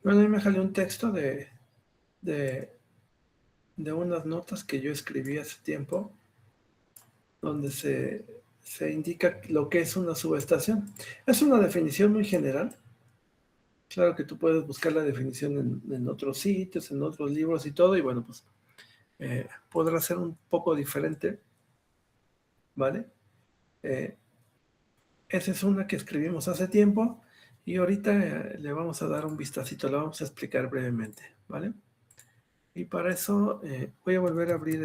Bueno, a mí me salió un texto de, de unas notas que yo escribí hace tiempo, donde se indica lo que es una subestación. Es una definición muy general. Claro que tú puedes buscar la definición en otros sitios, en otros libros y todo, y bueno, pues podrá ser un poco diferente, ¿vale? Eh, Esa es una que escribimos hace tiempo y ahorita le vamos a dar un vistacito, la vamos a explicar brevemente, ¿vale? Y para eso voy a volver a abrir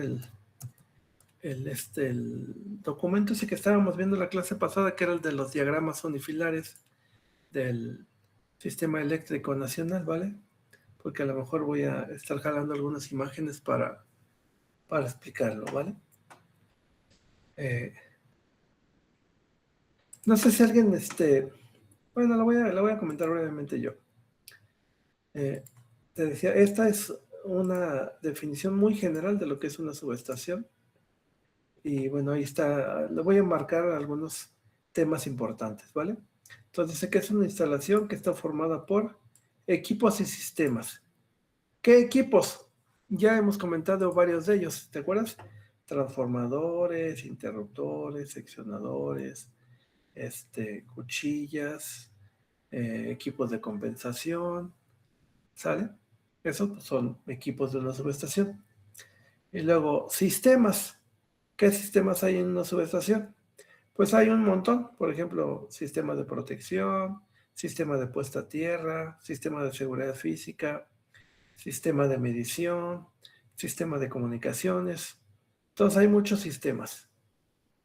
el documento ese que estábamos viendo la clase pasada, que era el de los diagramas unifilares del Sistema Eléctrico Nacional, ¿vale? Porque a lo mejor voy a estar jalando algunas imágenes para explicarlo, ¿vale? No sé si alguien, bueno, lo voy a comentar brevemente yo. Te decía, esta es una definición muy general de lo que es una subestación. Y bueno, ahí está, le voy a marcar algunos temas importantes, ¿vale? Entonces, sé que es una instalación que está formada por equipos y sistemas. ¿Qué equipos? Ya hemos comentado varios de ellos, ¿te acuerdas? Transformadores, interruptores, seccionadores, cuchillas, equipos de compensación, ¿sale? Esos pues, son equipos de una subestación. Y luego, sistemas. ¿Qué sistemas hay en una subestación? Pues hay un montón, por ejemplo, sistema de protección, sistema de puesta a tierra, sistema de seguridad física, sistema de medición, sistema de comunicaciones. Entonces hay muchos sistemas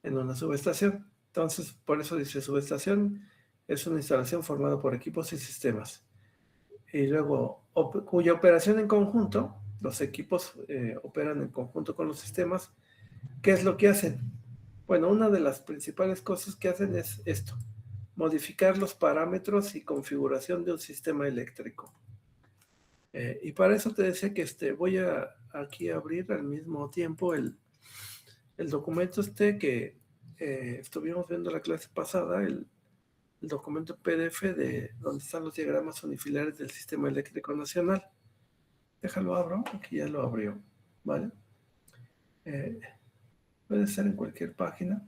en una subestación. Entonces, por eso dice subestación, es una instalación formada por equipos y sistemas. Y luego, cuya operación en conjunto, los equipos operan en conjunto con los sistemas. ¿Qué es lo que hacen? Bueno, una de las principales cosas que hacen es esto, modificar los parámetros y configuración de un sistema eléctrico. Y para eso te decía que voy a aquí abrir al mismo tiempo el documento que estuvimos viendo la clase pasada, el documento PDF de donde están los diagramas unifilares del Sistema Eléctrico Nacional. Déjalo abro, aquí ya lo abrió, ¿vale? Puede ser en cualquier página.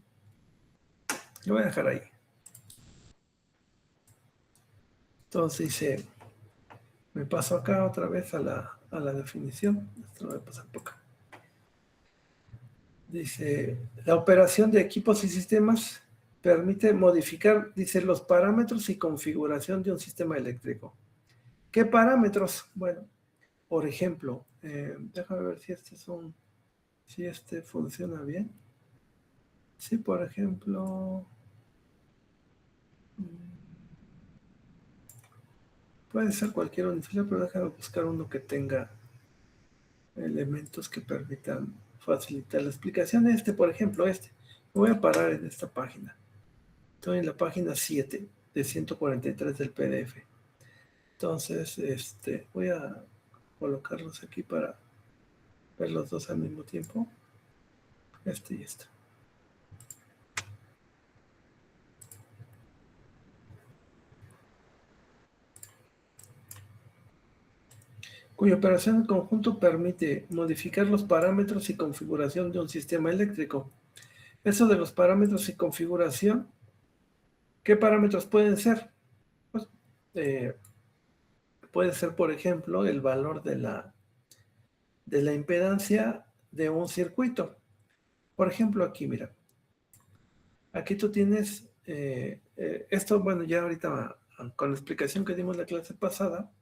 Lo voy a dejar ahí. Entonces dice, me paso acá otra vez a la definición. Esto lo voy a pasar por acá. Dice, la operación de equipos y sistemas permite modificar, dice, los parámetros y configuración de un sistema eléctrico. ¿Qué parámetros? Bueno, por ejemplo, déjame ver si este funciona bien. Sí, por ejemplo, puede ser cualquier unifilar, pero déjame buscar uno que tenga elementos que permitan facilitar la explicación. Por ejemplo, Me voy a parar en esta página. Estoy en la página 7 de 143 del PDF. Entonces, voy a colocarlos aquí para ver los dos al mismo tiempo. Y este. Cuya operación en conjunto permite modificar los parámetros y configuración de un sistema eléctrico. Eso de los parámetros y configuración, ¿qué parámetros pueden ser? Pues, puede ser, por ejemplo, el valor de la impedancia de un circuito. Por ejemplo, aquí, mira, aquí tú tienes esto, bueno, ya ahorita con la explicación que dimos la clase pasada,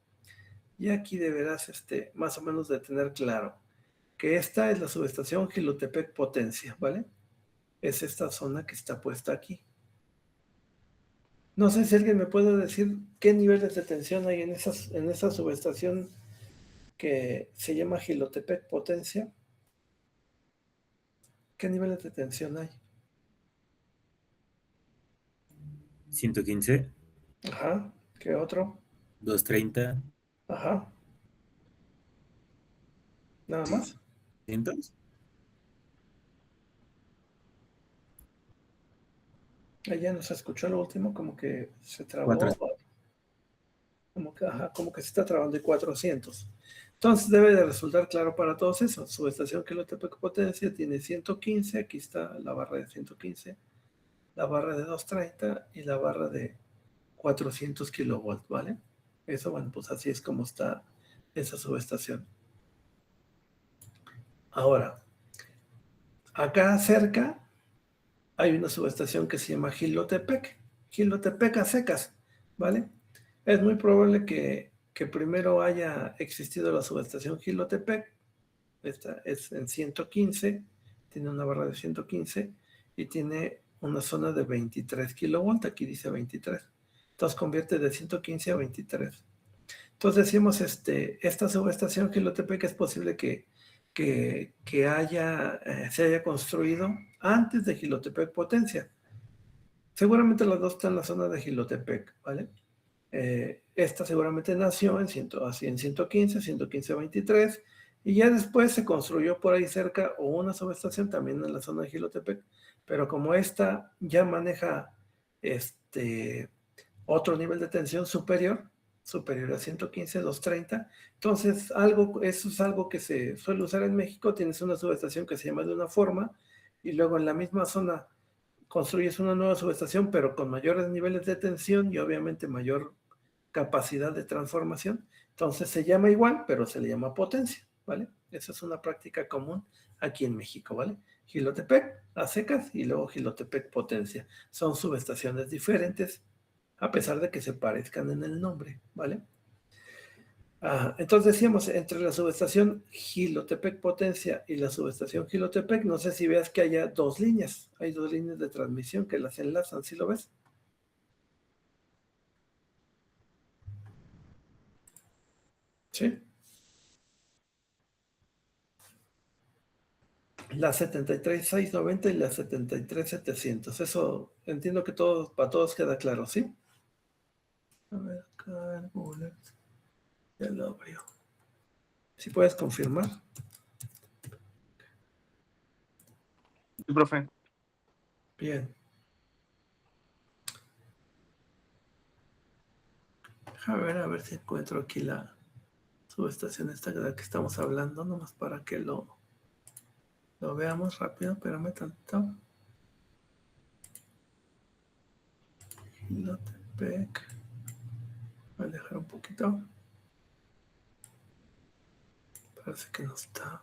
y aquí deberás más o menos de tener claro que esta es la subestación Jilotepec Potencia, ¿vale? Es esta zona que está puesta aquí. No sé si alguien me puede decir qué niveles de tensión hay en esa subestación que se llama Jilotepec Potencia. ¿Qué niveles de tensión hay? 115, Ajá, ¿qué otro? 230, Ajá, nada más. 200. Ella nos escuchó lo último, como que se trabó, 4. como que ajá, como que se está trabando, y 400. Entonces debe de resultar claro para todos eso. Subestación Quilotepec potencia tiene 115, aquí está la barra de 115, la barra de 230 y la barra de 400 kilovolts, ¿vale? Eso, bueno, pues así es como está esa subestación. Ahora, acá cerca hay una subestación que se llama Gilotepec, Gilotepec a secas, ¿vale? Es muy probable que primero haya existido la subestación Gilotepec. Esta es en 115, tiene una barra de 115 y tiene una zona de 23 kilovolts, aquí dice 23. Entonces convierte de 115 a 23. Entonces decimos, esta subestación Gilotepec es posible que se haya construido antes de Gilotepec potencia. Seguramente las dos están en la zona de Gilotepec, ¿vale? Esta seguramente nació así en 115, 115 23, y ya después se construyó por ahí cerca o una subestación también en la zona de Gilotepec, pero como esta ya maneja otro nivel de tensión superior a 115, 230, entonces eso es algo que se suele usar en México. Tienes una subestación que se llama de una forma, y luego en la misma zona construyes una nueva subestación, pero con mayores niveles de tensión y obviamente mayor capacidad de transformación. Entonces se llama igual, pero se le llama potencia, ¿vale? Esa es una práctica común aquí en México, ¿vale? Gilotepec a secas y luego Gilotepec potencia. Son subestaciones diferentes, a pesar de que se parezcan en el nombre, ¿vale? Entonces decíamos, entre la subestación Gilotepec potencia y la subestación Gilotepec, no sé si veas que hay dos líneas de transmisión que las enlazan, ¿sí lo ves? Sí. La 73690 y la 73700. Eso entiendo que para todos queda claro, ¿sí? A ver, acá el Google ya lo abrió. Si puedes confirmar. Sí, profe. Bien. A ver si encuentro aquí la subestación esta de la que estamos hablando, nomás para que lo veamos rápido. Espérame tanto. Gilotepec. Voy a dejar un poquito. Parece que no está.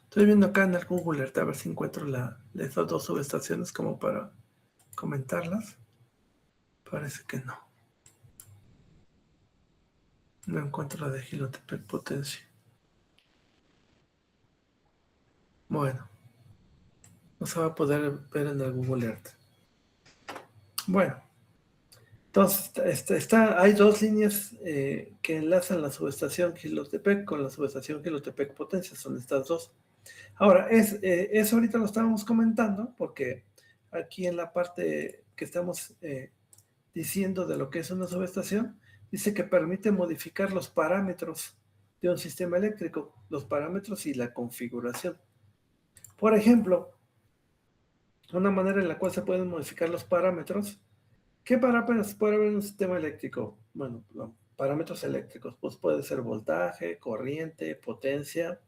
Estoy viendo acá en el Google Earth a ver si encuentro esas dos subestaciones como para comentarlas. Parece que no. No encuentro la de Gilotepec potencia. Bueno, no se va a poder ver en el Google Earth. Bueno, entonces hay dos líneas que enlazan la subestación Gilotepec con la subestación Gilotepec potencia. Son estas dos. Ahora, eso ahorita lo estábamos comentando porque aquí en la parte que estamos diciendo de lo que es una subestación, dice que permite modificar los parámetros de un sistema eléctrico, los parámetros y la configuración. Por ejemplo, una manera en la cual se pueden modificar los parámetros. ¿Qué parámetros puede haber en un sistema eléctrico? Bueno, parámetros eléctricos, pues puede ser voltaje, corriente, potencia,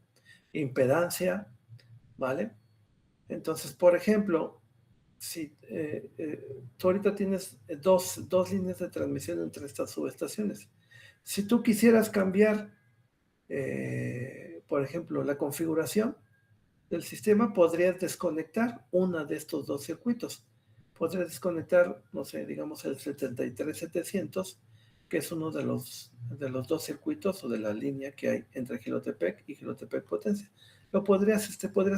impedancia, ¿vale? Entonces, por ejemplo, si tú ahorita tienes dos líneas de transmisión entre estas subestaciones. Si tú quisieras cambiar, por ejemplo, la configuración del sistema, podrías desconectar una de estos dos circuitos. Podrías desconectar, no sé, digamos el 73700, que es uno de los dos circuitos o de la línea que hay entre Gilotepec y Gilotepec potencia. Podrías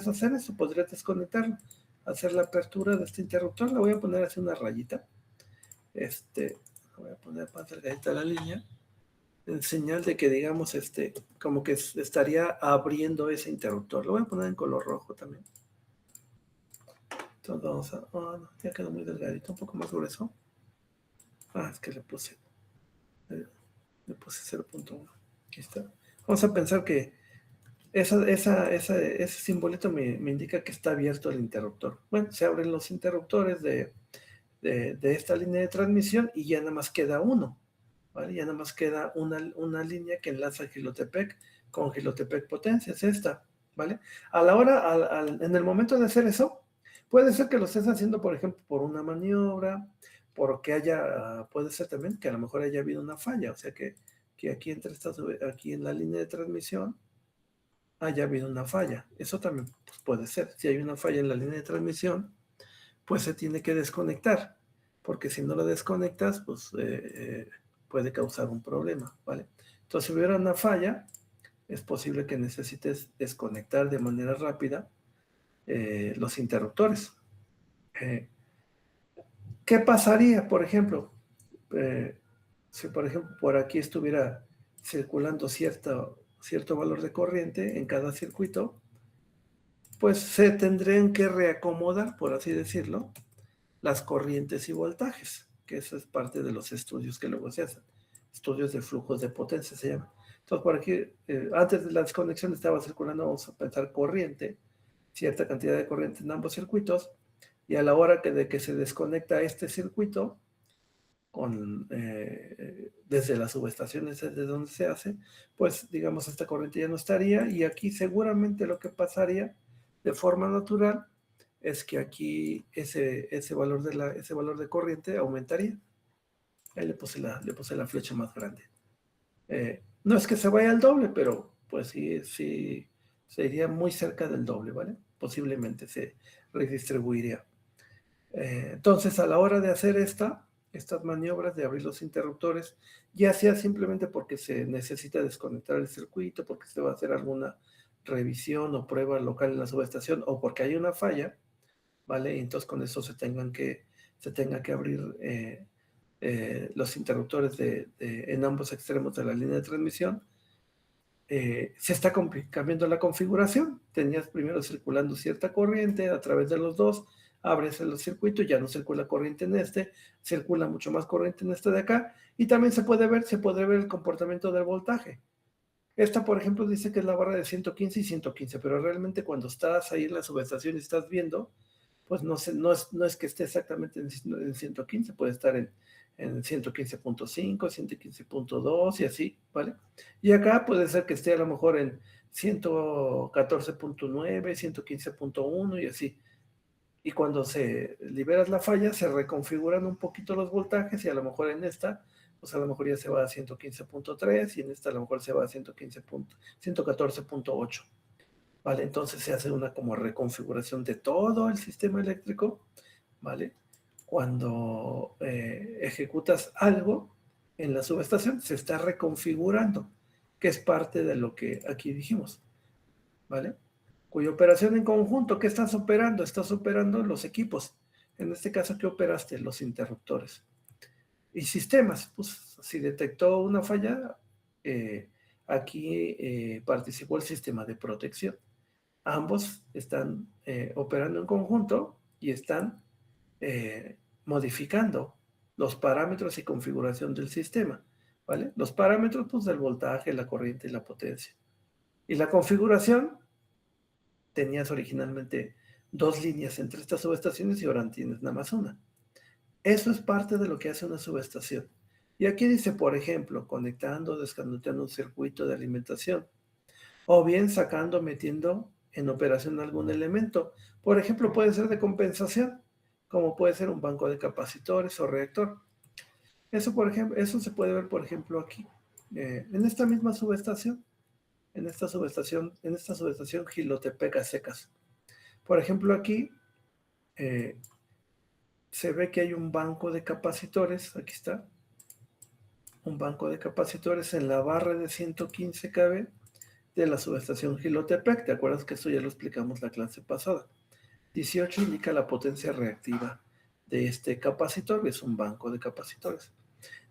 hacer eso, podrías desconectarlo, hacer la apertura de este interruptor. Le voy a poner así una rayita. Voy a poner más delgadita la línea, en señal de que, digamos, como que estaría abriendo ese interruptor. Lo voy a poner en color rojo también. Entonces vamos a... Oh, no, ya quedó muy delgadito, un poco más grueso. Es que le puse 0.1. Aquí está. Vamos a pensar que ese simbolito me indica que está abierto el interruptor. Bueno, se abren los interruptores de de esta línea de transmisión y ya nada más queda uno, ¿vale? Ya nada más queda una línea que enlaza Jilotepec con Jilotepec Potencia, es esta, ¿vale? A la hora, en el momento de hacer eso, puede ser que lo estés haciendo, por ejemplo, por una maniobra, porque puede ser también que a lo mejor haya habido una falla, o sea que aquí aquí en la línea de transmisión haya habido una falla. Eso también pues, puede ser. Si hay una falla en la línea de transmisión, pues se tiene que desconectar, porque si no la desconectas, pues puede causar un problema, ¿vale? Entonces, si hubiera una falla, es posible que necesites desconectar de manera rápida los interruptores. ¿Qué pasaría, por ejemplo, si por ejemplo por aquí estuviera circulando cierto valor de corriente en cada circuito? Pues se tendrían que reacomodar, por así decirlo, las corrientes y voltajes, que eso es parte de los estudios que luego se hacen. Estudios de flujos de potencia se llaman. Entonces, por aquí, antes de la desconexión estaba circulando, vamos a pensar, corriente, cierta cantidad de corriente en ambos circuitos, y a la hora de que se desconecta este circuito, desde las subestaciones desde donde se hace, pues digamos esta corriente ya no estaría, y aquí seguramente lo que pasaría de forma natural es que aquí ese valor de corriente aumentaría. Ahí le puse la flecha más grande. No es que se vaya al doble, pero pues sí se iría muy cerca del doble, ¿vale? Posiblemente se redistribuiría. Entonces, a la hora de hacer estas maniobras de abrir los interruptores, ya sea simplemente porque se necesita desconectar el circuito, porque se va a hacer alguna revisión o prueba local en la subestación, o porque hay una falla, ¿vale? Y entonces con eso se tenga que abrir los interruptores en ambos extremos de la línea de transmisión. Se está cambiando la configuración. Tenías primero circulando cierta corriente a través de los dos, abres el circuito, ya no circula corriente en circula mucho más corriente en este de acá, y también se puede ver el comportamiento del voltaje. Esta, por ejemplo, dice que es la barra de 115 y 115, pero realmente cuando estás ahí en la subestación y estás viendo, pues no es que esté exactamente en 115, puede estar en 115.5, 115.2 y así, ¿vale? Y acá puede ser que esté a lo mejor en 114.9, 115.1 y así. Y cuando se liberas la falla, se reconfiguran un poquito los voltajes y a lo mejor en esta, pues a lo mejor ya se va a 115.3 y en esta a lo mejor se va a 114.8. ¿Vale? Entonces se hace una como reconfiguración de todo el sistema eléctrico, ¿vale? Cuando ejecutas algo en la subestación, se está reconfigurando, que es parte de lo que aquí dijimos, ¿vale? Cuya operación en conjunto, ¿qué estás operando? Estás operando los equipos. En este caso, ¿qué operaste? Los interruptores. Y sistemas, pues si detectó una falla, aquí participó el sistema de protección. Ambos están operando en conjunto y están modificando los parámetros y configuración del sistema, ¿vale? Los parámetros, pues, del voltaje, la corriente y la potencia. Y la configuración, tenías originalmente 2 líneas entre estas subestaciones y ahora tienes nada más una. Eso es parte de lo que hace una subestación. Y aquí dice, por ejemplo, conectando, desconectando un circuito de alimentación, o bien sacando, metiendo en operación algún elemento. Por ejemplo, puede ser de compensación, como puede ser un banco de capacitores o reactor. Eso, por ejemplo, eso se puede ver, por ejemplo, aquí, en esta misma subestación, en esta subestación Jilotepec a secas. Por ejemplo, aquí se ve que hay un banco de capacitores, aquí está, un banco de capacitores en la barra de 115 kV de la subestación Jilotepec. ¿Te acuerdas que esto ya lo explicamos la clase pasada? 18 indica la potencia reactiva de este capacitor, es un banco de capacitores.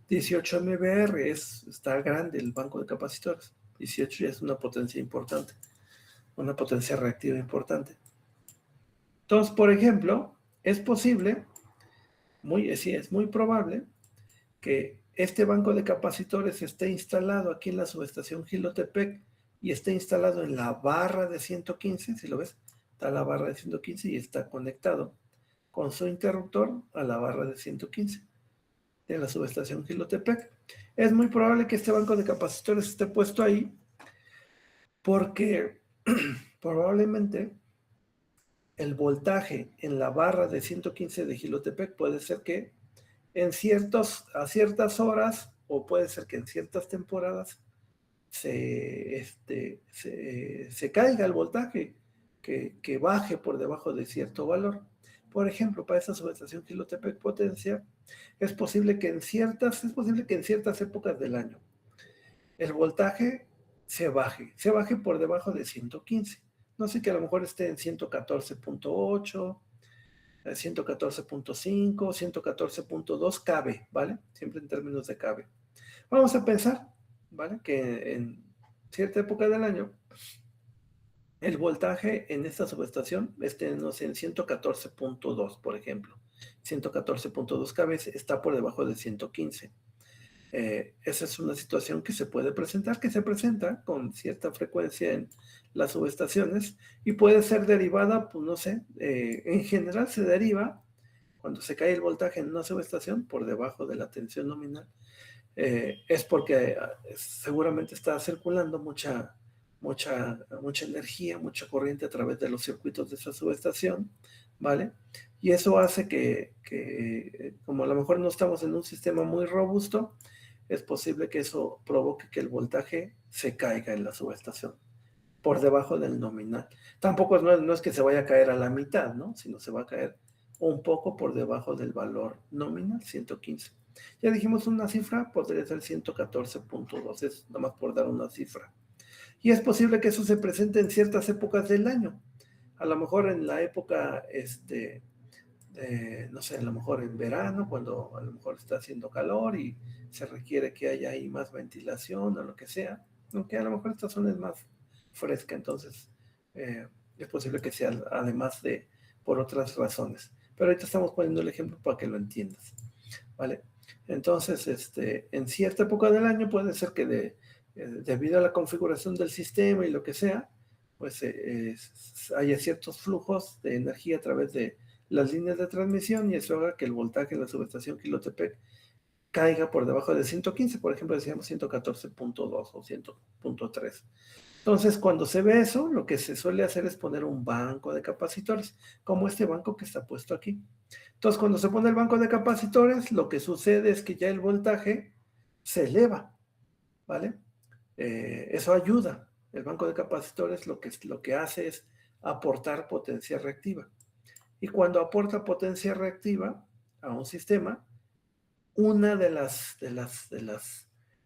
18 MBR está grande el banco de capacitores. 18 ya es una potencia importante, una potencia reactiva importante. Entonces, por ejemplo, es posible, es muy probable que este banco de capacitores esté instalado aquí en la subestación Jilotepec y esté instalado en la barra de 115, si lo ves, está la barra de 115 y está conectado con su interruptor a la barra de 115 de la subestación Jilotepec. Es muy probable que este banco de capacitores esté puesto ahí porque probablemente el voltaje en la barra de 115 de Jilotepec puede ser que a ciertas horas, o puede ser que en ciertas temporadas se caiga el voltaje, que baje por debajo de cierto valor. Por ejemplo, para esa subestación Jilotepec potencia, es posible que en ciertas épocas del año el voltaje se baje por debajo de 115. No sé, que a lo mejor esté en 114.8, 114.5, 114.2 kV, ¿vale? Siempre en términos de kV. Vamos a pensar, ¿vale? Que en cierta época del año el voltaje en esta subestación esté, no sé, en 114.2, por ejemplo. 114.2 kV está por debajo de 115. Esa es una situación que se puede presentar, que se presenta con cierta frecuencia en las subestaciones y puede ser derivada, pues no sé, en general se deriva cuando se cae el voltaje en una subestación por debajo de la tensión nominal. Es porque seguramente está circulando mucha energía, mucha corriente a través de los circuitos de esa subestación, ¿vale? Y eso hace que como a lo mejor no estamos en un sistema muy robusto, es posible que eso provoque que el voltaje se caiga en la subestación por debajo del nominal. Tampoco no es que se vaya a caer a la mitad, ¿no? Sino se va a caer un poco por debajo del valor nominal, 115. Ya dijimos una cifra, podría ser 114.2, es nada más por dar una cifra. Y es posible que eso se presente en ciertas épocas del año. A lo mejor en la época, no sé, a lo mejor en verano, cuando a lo mejor está haciendo calor y se requiere que haya ahí más ventilación o lo que sea, aunque a lo mejor esta zona es más fresca, entonces es posible que sea además de por otras razones. Pero ahorita estamos poniendo el ejemplo para que lo entiendas, ¿vale? Entonces, en cierta época del año puede ser que debido a la configuración del sistema y lo que sea, pues haya ciertos flujos de energía a través de las líneas de transmisión y eso haga que el voltaje en la subestación Jilotepec caiga por debajo de 115, por ejemplo, decíamos 114.2 o 100.3. Entonces, cuando se ve eso, lo que se suele hacer es poner un banco de capacitores, como este banco que está puesto aquí. Entonces, cuando se pone el banco de capacitores, lo que sucede es que ya el voltaje se eleva, ¿vale? Eso ayuda. El banco de capacitores lo que hace es aportar potencia reactiva. Y cuando aporta potencia reactiva a un sistema, una de las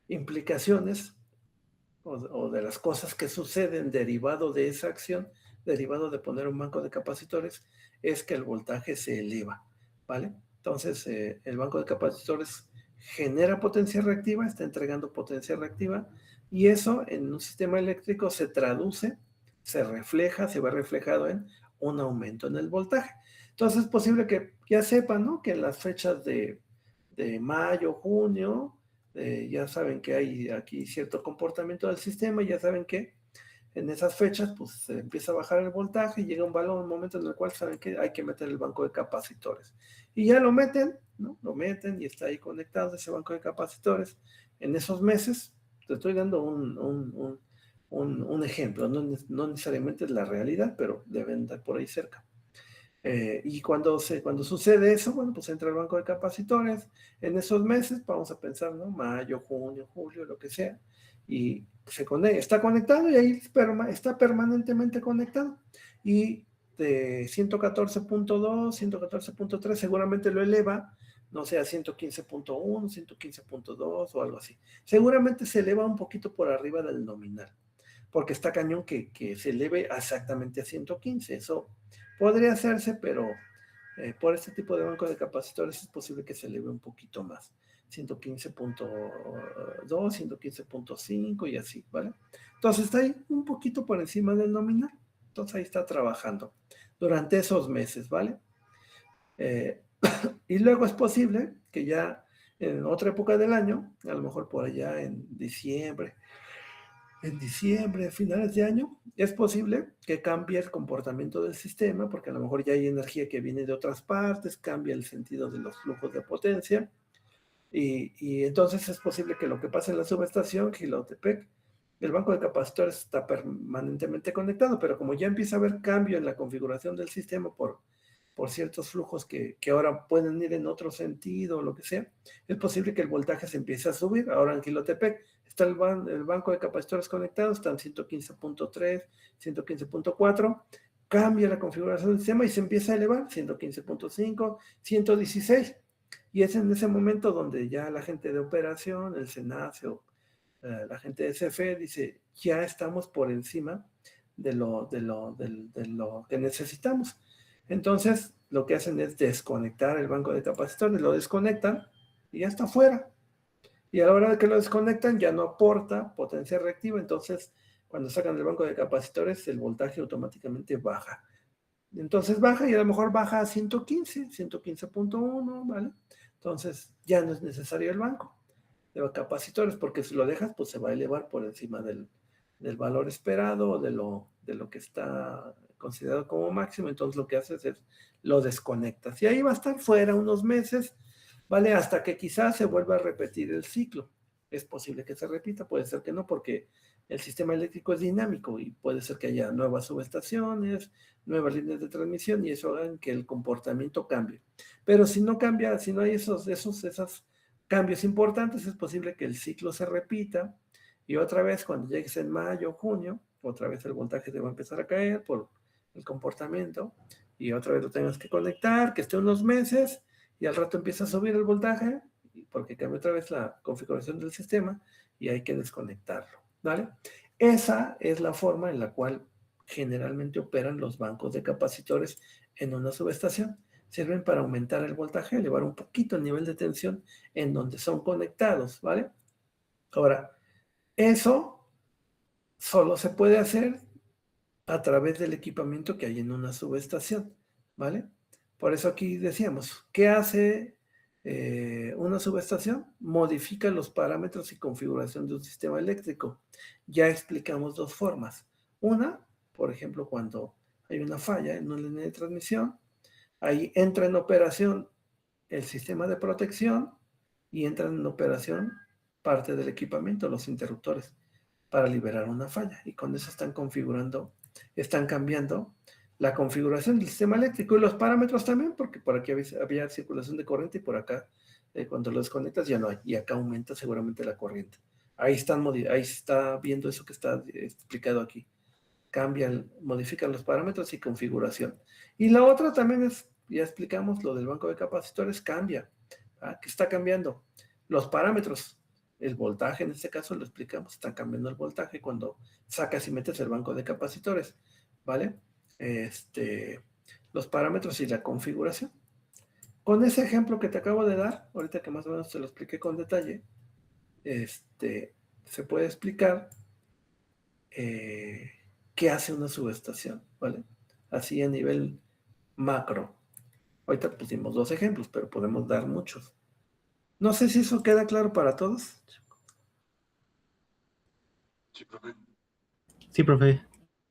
implicaciones o de las cosas que suceden derivado de esa acción, derivado de poner un banco de capacitores, es que el voltaje se eleva, ¿vale? Entonces, el banco de capacitores genera potencia reactiva, está entregando potencia reactiva, y eso en un sistema eléctrico se traduce, se refleja, se ve reflejado en un aumento en el voltaje. Entonces es posible que ya sepan, ¿no? Que en las fechas de mayo, junio, ya saben que hay aquí cierto comportamiento del sistema y ya saben que en esas fechas pues se empieza a bajar el voltaje y llega un momento en el cual saben que hay que meter el banco de capacitores. Y ya lo meten, ¿no? Lo meten y está ahí conectado ese banco de capacitores. En esos meses, te estoy dando un ejemplo, no necesariamente es la realidad, pero deben dar por ahí cerca. Y cuando sucede eso, bueno, pues entra el banco de capacitores en esos meses, vamos a pensar, ¿no? Mayo, junio, julio, lo que sea, y está conectado y ahí está permanentemente conectado. Y de 114.2, 114.3 seguramente lo eleva, no sé, a 115.1, 115.2 o algo así. Seguramente se eleva un poquito por arriba del nominal, porque está cañón que se eleve exactamente a 115. Eso podría hacerse, pero por este tipo de banco de capacitores es posible que se eleve un poquito más. 115.2, 115.5 y así, ¿vale? Entonces está ahí un poquito por encima del nominal. Entonces ahí está trabajando durante esos meses, ¿vale? Y luego es posible que ya en otra época del año, a lo mejor por allá en diciembre, en diciembre, finales de año, es posible que cambie el comportamiento del sistema, porque a lo mejor ya hay energía que viene de otras partes, cambia el sentido de los flujos de potencia, y entonces es posible que lo que pase en la subestación, Gilotepec, el banco de capacitores está permanentemente conectado, pero como ya empieza a haber cambio en la configuración del sistema por ciertos flujos que ahora pueden ir en otro sentido o lo que sea, es posible que el voltaje se empiece a subir. Ahora en Gilotepec está el banco de capacitores conectados, están 115.3, 115.4, cambia la configuración del sistema y se empieza a elevar, 115.5, 116, y es en ese momento donde ya la gente de operación, el SENACE o la gente de CFE dice, ya estamos por encima de lo que necesitamos. Entonces, lo que hacen es desconectar el banco de capacitores, lo desconectan y ya está fuera. Y a la hora de que lo desconectan, ya no aporta potencia reactiva. Entonces, cuando sacan el banco de capacitores, el voltaje automáticamente baja. Entonces baja y a lo mejor baja a 115, 115.1, ¿vale? Entonces, ya no es necesario el banco de capacitores, porque si lo dejas, pues se va a elevar por encima del valor esperado o de lo que está considerado como máximo. Entonces lo que haces es lo desconectas y ahí va a estar fuera unos meses, ¿vale? Hasta que quizás se vuelva a repetir el ciclo. Es posible que se repita, puede ser que no, porque el sistema eléctrico es dinámico y puede ser que haya nuevas subestaciones, nuevas líneas de transmisión y eso haga que el comportamiento cambie. Pero si no cambia, si no hay esos cambios importantes, es posible que el ciclo se repita y otra vez cuando llegues en mayo o junio, otra vez el voltaje te va a empezar a caer por el comportamiento y otra vez lo tengas que conectar, que esté unos meses y al rato empieza a subir el voltaje porque cambia otra vez la configuración del sistema y hay que desconectarlo, ¿vale? Esa es la forma en la cual generalmente operan los bancos de capacitores en una subestación. Sirven para aumentar el voltaje, elevar un poquito el nivel de tensión en donde son conectados, ¿vale? Ahora, eso solo se puede hacer a través del equipamiento que hay en una subestación, ¿vale? Por eso aquí decíamos, ¿qué hace una subestación? Modifica los parámetros y configuración de un sistema eléctrico. Ya explicamos dos formas. Una, por ejemplo, cuando hay una falla en una línea de transmisión, ahí entra en operación el sistema de protección y entra en operación parte del equipamiento, los interruptores, para liberar una falla. Y con eso están cambiando la configuración del sistema eléctrico y los parámetros también, porque por aquí había circulación de corriente y por acá, cuando lo desconectas ya no hay, y acá aumenta seguramente la corriente. Ahí está viendo eso que está explicado aquí. Modifican los parámetros y configuración. Y la otra también es, ya explicamos, lo del banco de capacitores cambia. ¿Qué está cambiando? Los parámetros. El voltaje, en este caso lo explicamos, está cambiando el voltaje cuando sacas y metes el banco de capacitores, ¿vale? Los parámetros y la configuración. Con ese ejemplo que te acabo de dar, ahorita que más o menos te lo expliqué con detalle, se puede explicar qué hace una subestación, ¿vale? Así a nivel macro. Ahorita pusimos dos ejemplos, pero podemos dar muchos. No sé si eso queda claro para todos. Sí, profe. Sí, profe.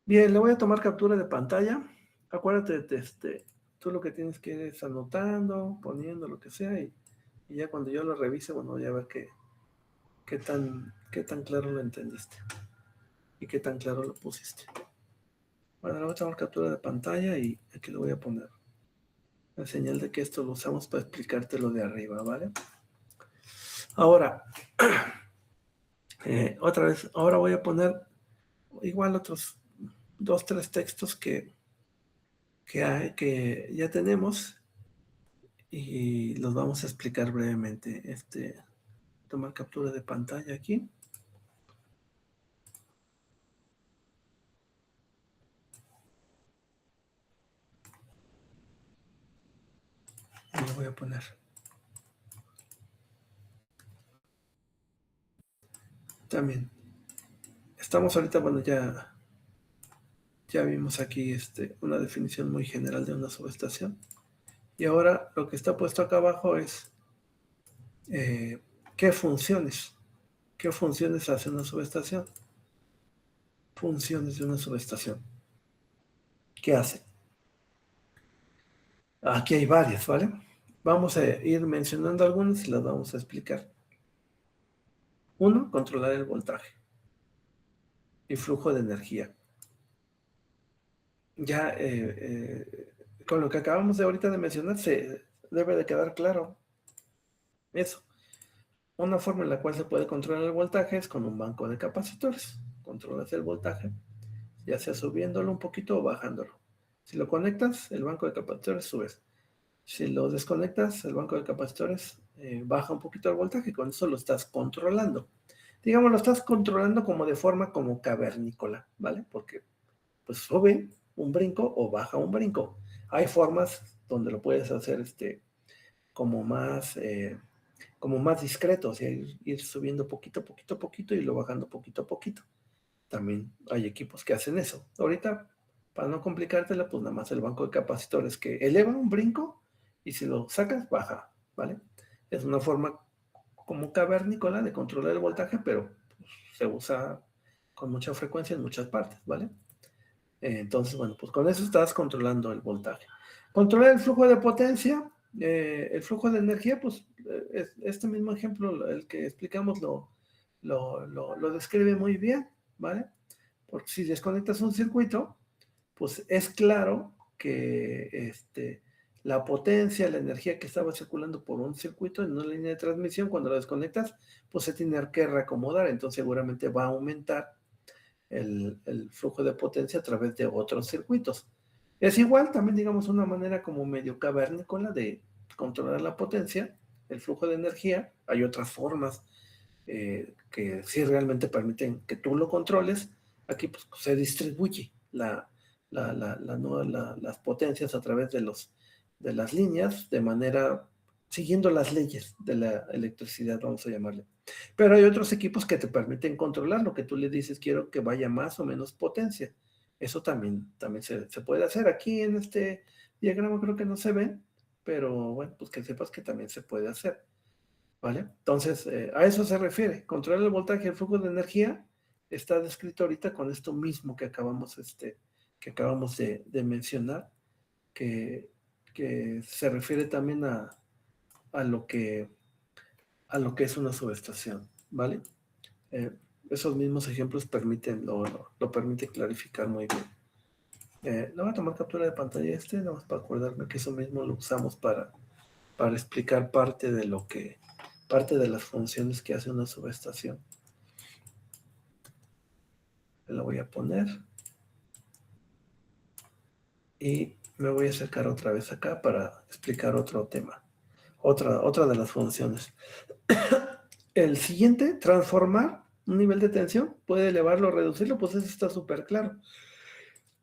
Bien, le voy a tomar captura de pantalla. Acuérdate de tú lo que tienes que ir es anotando, poniendo lo que sea, y ya cuando yo lo revise, bueno, voy a ver qué tan claro lo entendiste y qué tan claro lo pusiste. Bueno, le voy a tomar captura de pantalla y aquí lo voy a poner. La señal de que esto lo usamos para explicarte lo de arriba, ¿vale? Ahora, otra vez, ahora voy a poner igual otros 2, 3 textos que ya tenemos y los vamos a explicar brevemente. Tomar captura de pantalla aquí. Y lo voy a poner. También. Estamos ahorita, bueno, ya vimos aquí una definición muy general de una subestación. Y ahora lo que está puesto acá abajo es ¿qué funciones hace una subestación? funciones de una subestación. ¿Qué hace? Aquí hay varias, ¿vale? Vamos a ir mencionando algunas y las vamos a explicar. Uno, controlar el voltaje y flujo de energía. Ya con lo que acabamos de ahorita de mencionar, se debe de quedar claro eso. Una forma en la cual se puede controlar el voltaje es con un banco de capacitores. Controlas el voltaje, ya sea subiéndolo un poquito o bajándolo. Si lo conectas, el banco de capacitores subes. Si lo desconectas, el banco de capacitores baja un poquito el voltaje y con eso lo estás controlando. Digamos, lo estás controlando como de forma como cavernícola, ¿vale? Porque pues sube un brinco o baja un brinco. Hay formas donde lo puedes hacer como más discreto, o sea, ir subiendo poquito, poquito, poquito y lo bajando poquito a poquito. También hay equipos que hacen eso. Ahorita, para no complicártela, pues nada más el banco de capacitores que eleva un brinco y si lo sacas, baja, ¿vale? Es una forma como cavernícola de controlar el voltaje, pero pues, se usa con mucha frecuencia en muchas partes, ¿vale? Entonces, bueno, pues con eso estás controlando el voltaje. Controlar el flujo de potencia, el flujo de energía, pues este mismo ejemplo, el que explicamos, lo describe muy bien, ¿vale? Porque si desconectas un circuito, pues es claro que la potencia, la energía que estaba circulando por un circuito en una línea de transmisión, cuando lo desconectas, pues se tiene que reacomodar, entonces seguramente va a aumentar el flujo de potencia a través de otros circuitos. Es igual, también digamos una manera como medio cavernícola de controlar la potencia, el flujo de energía. Hay otras formas que sí realmente permiten que tú lo controles. Aquí pues, se distribuye las potencias a través de las líneas de manera siguiendo las leyes de la electricidad, vamos a llamarle. Pero hay otros equipos que te permiten controlar lo que tú le dices, quiero que vaya más o menos potencia. Eso también se puede hacer. Aquí en este diagrama creo que no se ve, pero bueno, pues que sepas que también se puede hacer, ¿vale? Entonces, a eso se refiere. Controlar el voltaje y el flujo de energía está descrito ahorita con esto mismo que acabamos de mencionar, que, que se refiere también a lo que es una subestación, ¿vale? Eh, esos mismos ejemplos lo permiten clarificar muy bien. Le voy a tomar captura de pantalla nada más para acordarme que eso mismo lo usamos para explicar parte de las funciones que hace una subestación. La voy a poner y me voy a acercar otra vez acá para explicar otro tema, otra de las funciones. El siguiente, transformar un nivel de tensión, puede elevarlo o reducirlo, pues eso está súper claro.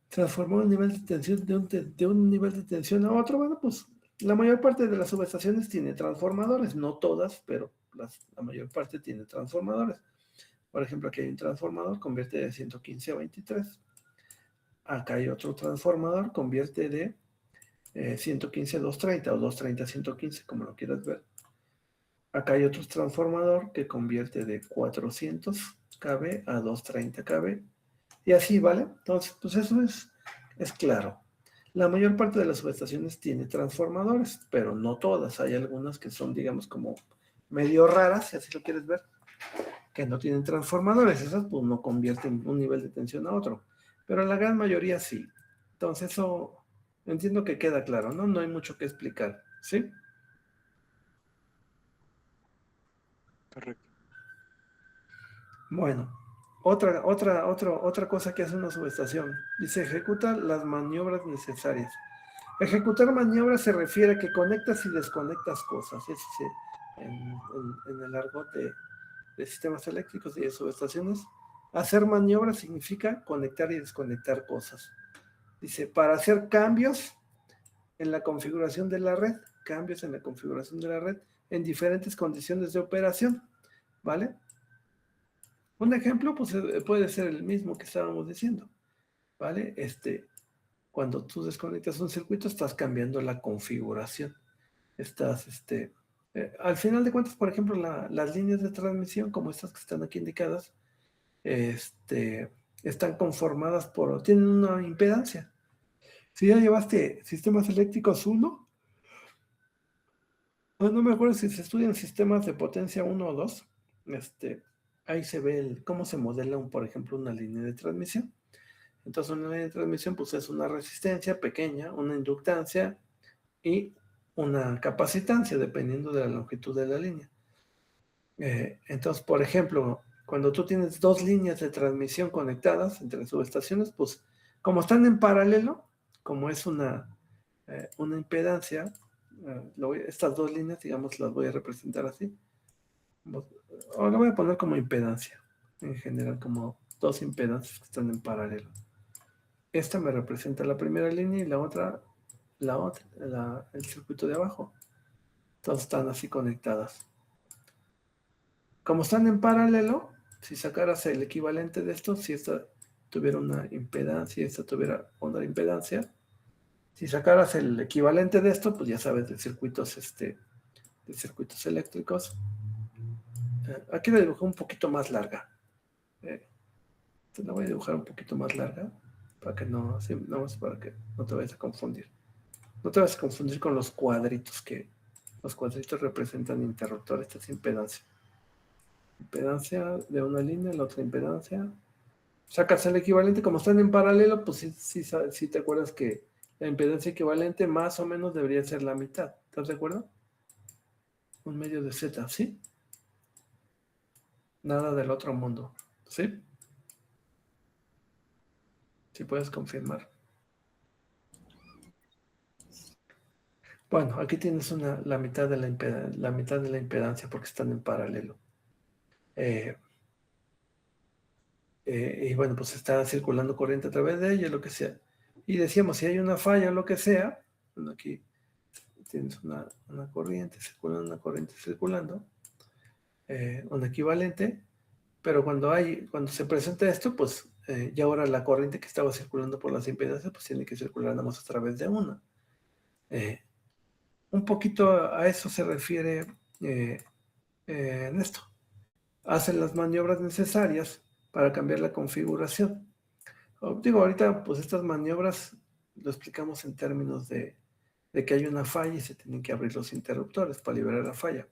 Transformar un nivel de tensión de un nivel de tensión a otro, bueno, pues la mayor parte de las subestaciones tiene transformadores, no todas, pero la mayor parte tiene transformadores. Por ejemplo, aquí hay un transformador, convierte de 115 a 23. Acá hay otro transformador, convierte de 115 a 230 o 230 a 115, como lo quieras ver. Acá hay otro transformador que convierte de 400 kV a 230 kV. Y así, ¿vale? Entonces, pues eso es claro. La mayor parte de las subestaciones tiene transformadores, pero no todas. Hay algunas que son, digamos, como medio raras, si así lo quieres ver, que no tienen transformadores. Esas, pues, no convierten un nivel de tensión a otro. Pero la gran mayoría sí. Entonces, eso entiendo que queda claro, ¿no? No hay mucho que explicar, ¿sí? Correcto. Bueno, otra cosa que hace una subestación. Dice, ejecuta las maniobras necesarias. Ejecutar maniobras se refiere a que conectas y desconectas cosas. Eso sí, en el argot de sistemas eléctricos y de subestaciones. Hacer maniobras significa conectar y desconectar cosas. Dice, para hacer cambios en la configuración de la red, en diferentes condiciones de operación, ¿vale? Un ejemplo, pues puede ser el mismo que estábamos diciendo, ¿vale? Cuando tú desconectas un circuito, estás cambiando la configuración. Al final de cuentas, por ejemplo, las líneas de transmisión, como estas que están aquí indicadas, están conformadas tienen una impedancia. Si ya llevaste sistemas eléctricos 1, no me acuerdo si se estudian sistemas de potencia 1 o 2, ahí se ve cómo se modela, por ejemplo, una línea de transmisión. Entonces, una línea de transmisión pues es una resistencia pequeña, una inductancia y una capacitancia, dependiendo de la longitud de la línea. Entonces, por ejemplo, cuando tú tienes dos líneas de transmisión conectadas entre subestaciones, pues como están en paralelo, como es una impedancia, estas dos líneas, digamos, las voy a representar así. Ahora voy a poner como impedancia, en general, como dos impedancias que están en paralelo. Esta me representa la primera línea y la otra, el circuito de abajo. Entonces están así conectadas. Como están en paralelo, si sacaras el equivalente de esto, si esta tuviera una impedancia y esta tuviera otra impedancia, si sacaras el equivalente de esto, pues ya sabes de circuitos eléctricos. Aquí la dibujé un poquito más larga. La voy a dibujar un poquito más larga para que para que no te vayas a confundir. No te vayas a confundir con los cuadritos, que los cuadritos representan interruptores. Esta es impedancia. Impedancia de una línea, la otra impedancia. Sacas el equivalente, como están en paralelo, pues sí te acuerdas que la impedancia equivalente más o menos debería ser la mitad. ¿Estás de acuerdo? Un medio de Z, ¿sí? Nada del otro mundo, ¿sí? Si puedes confirmar. Bueno, aquí tienes la mitad de la impedancia porque están en paralelo. Y bueno, pues está circulando corriente a través de ella, lo que sea. Y decíamos, si hay una falla o lo que sea, bueno, aquí tienes una corriente circulando, un equivalente, pero cuando se presenta esto, pues ya ahora la corriente que estaba circulando por las impedancias, pues tiene que circular nada más a través de una. Un poquito a eso se refiere en esto. Hacen las maniobras necesarias para cambiar la configuración. Digo, ahorita pues estas maniobras lo explicamos en términos de que hay una falla y se tienen que abrir los interruptores para liberar la falla.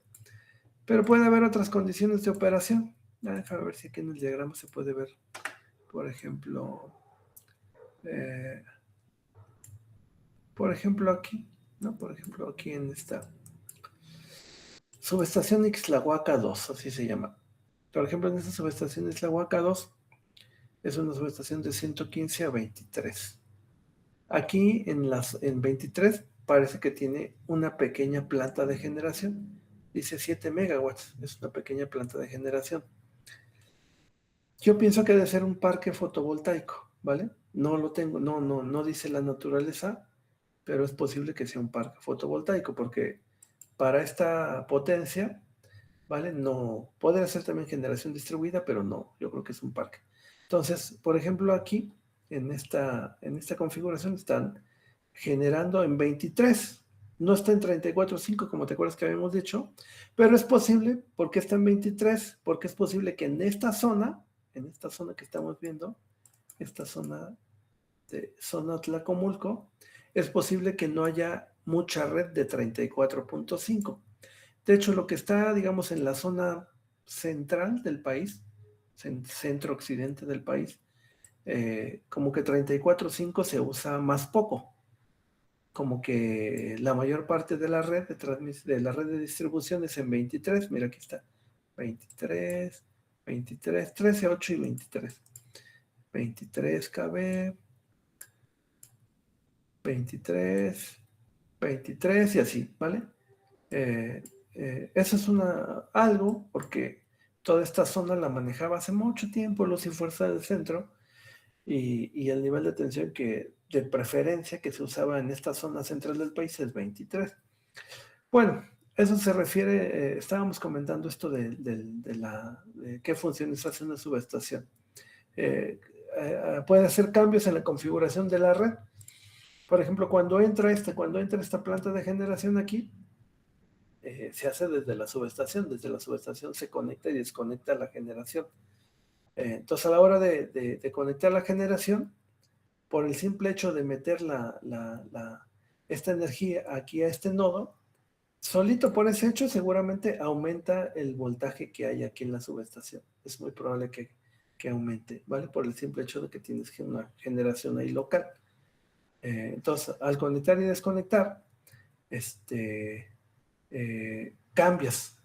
Pero puede haber otras condiciones de operación. Déjame ver si aquí en el diagrama se puede ver, por ejemplo, aquí, ¿no? Por ejemplo, aquí en esta subestación Ixtlahuaca 2, así se llama. Por ejemplo, en esta subestación Ixtlahuaca 2 es una subestación de 115 a 23. Aquí en 23 parece que tiene una pequeña planta de generación. Dice 7 megawatts, es una pequeña planta de generación. Yo pienso que debe ser un parque fotovoltaico, ¿vale? No lo tengo, no dice la naturaleza, pero es posible que sea un parque fotovoltaico, porque para esta potencia, ¿vale? No, podría ser también generación distribuida, pero no, yo creo que es un parque. Entonces, por ejemplo, aquí, en esta configuración, están generando en 23, no está en 34.5, como te acuerdas que habíamos dicho, pero es posible, porque está en 23, porque es posible que en esta zona que estamos viendo, esta zona Tlacomulco, es posible que no haya mucha red de 34.5. De hecho, lo que está, digamos, en la zona central del país, centro-occidente del país, como que 34.5 se usa más poco. Como que la mayor parte de la red de distribución es en 23. Mira, aquí está. 23, 13, 8 y 23. 23 KB, 23, 23 y así, ¿vale? Eso es algo porque toda esta zona la manejaba hace mucho tiempo Luz y Fuerza del Centro y el nivel de tensión de preferencia que se usaba en esta zona central del país es 23. Bueno, eso se refiere, estábamos comentando esto de qué funciones hace una subestación. Puede hacer cambios en la configuración de la red. Por ejemplo, cuando entra esta planta de generación aquí, se hace desde la subestación. Desde la subestación se conecta y desconecta la generación. Entonces, a la hora de conectar la generación, por el simple hecho de meter esta energía aquí a este nodo, solito por ese hecho seguramente aumenta el voltaje que hay aquí en la subestación. Es muy probable que aumente, ¿vale? Por el simple hecho de que tienes una generación ahí local. Entonces, al conectar y desconectar, cambias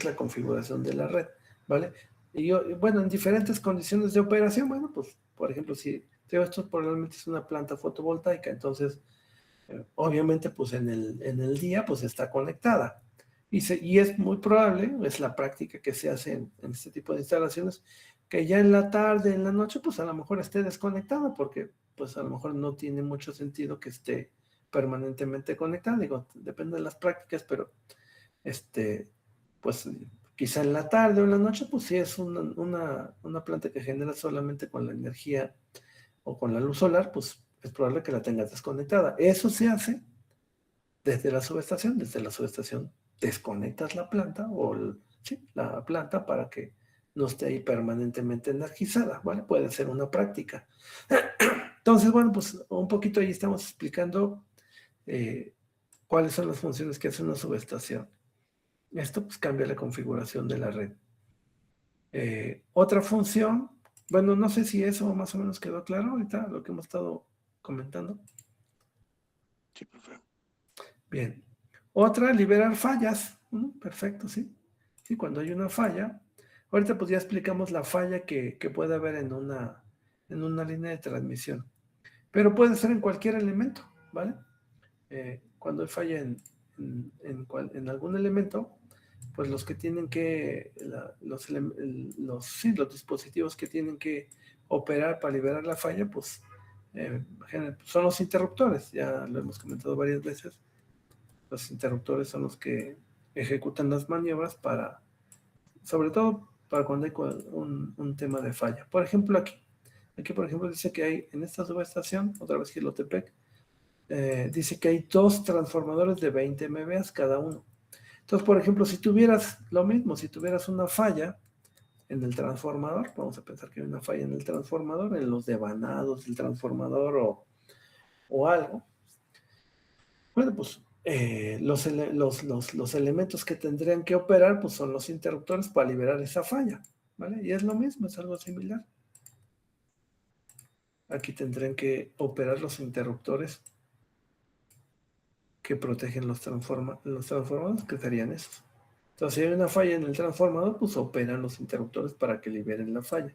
la configuración de la red, ¿vale? Y bueno, en diferentes condiciones de operación, bueno, pues, por ejemplo, si esto probablemente es una planta fotovoltaica, entonces, obviamente, pues en el día, pues está conectada. Y es muy probable, es la práctica que se hace en este tipo de instalaciones, que ya en la tarde, en la noche, pues a lo mejor esté desconectada, porque pues a lo mejor no tiene mucho sentido que esté permanentemente conectada. Digo, depende de las prácticas, pero pues quizá en la tarde o en la noche, pues si es una planta que genera solamente con la energía o con la luz solar, pues es probable que la tengas desconectada. Eso se hace desde la subestación. Desde la subestación desconectas la planta la planta para que no esté ahí permanentemente energizada, ¿vale? Puede ser una práctica. Entonces, bueno, pues un poquito ahí estamos explicando cuáles son las funciones que hace una subestación. Esto pues cambia la configuración de la red. Otra función, bueno, no sé si eso más o menos quedó claro ahorita, lo que hemos estado comentando. Sí, profe. Bien. Otra, liberar fallas. Perfecto, sí. Sí, cuando hay una falla. Ahorita pues ya explicamos la falla que puede haber en una línea de transmisión. Pero puede ser en cualquier elemento, ¿vale? Cuando hay falla en algún elemento, pues los que tienen que, los dispositivos que tienen que operar para liberar la falla, pues son los interruptores. Ya lo hemos comentado varias veces. Los interruptores son los que ejecutan las maniobras sobre todo para cuando hay un tema de falla. Por ejemplo, aquí por ejemplo dice que hay en esta subestación, otra vez Gilotepec, dice que hay 2 transformadores de 20 MVA cada uno. Entonces, por ejemplo, si tuvieras lo mismo, si tuvieras una falla en el transformador, vamos a pensar que hay una falla en el transformador, en los devanados del transformador o algo, bueno, pues los elementos que tendrían que operar pues son los interruptores para liberar esa falla, ¿vale? Y es lo mismo, es algo similar. Aquí tendrían que operar los interruptores que protegen los transformadores, que serían esos. Entonces, si hay una falla en el transformador, pues operan los interruptores para que liberen la falla.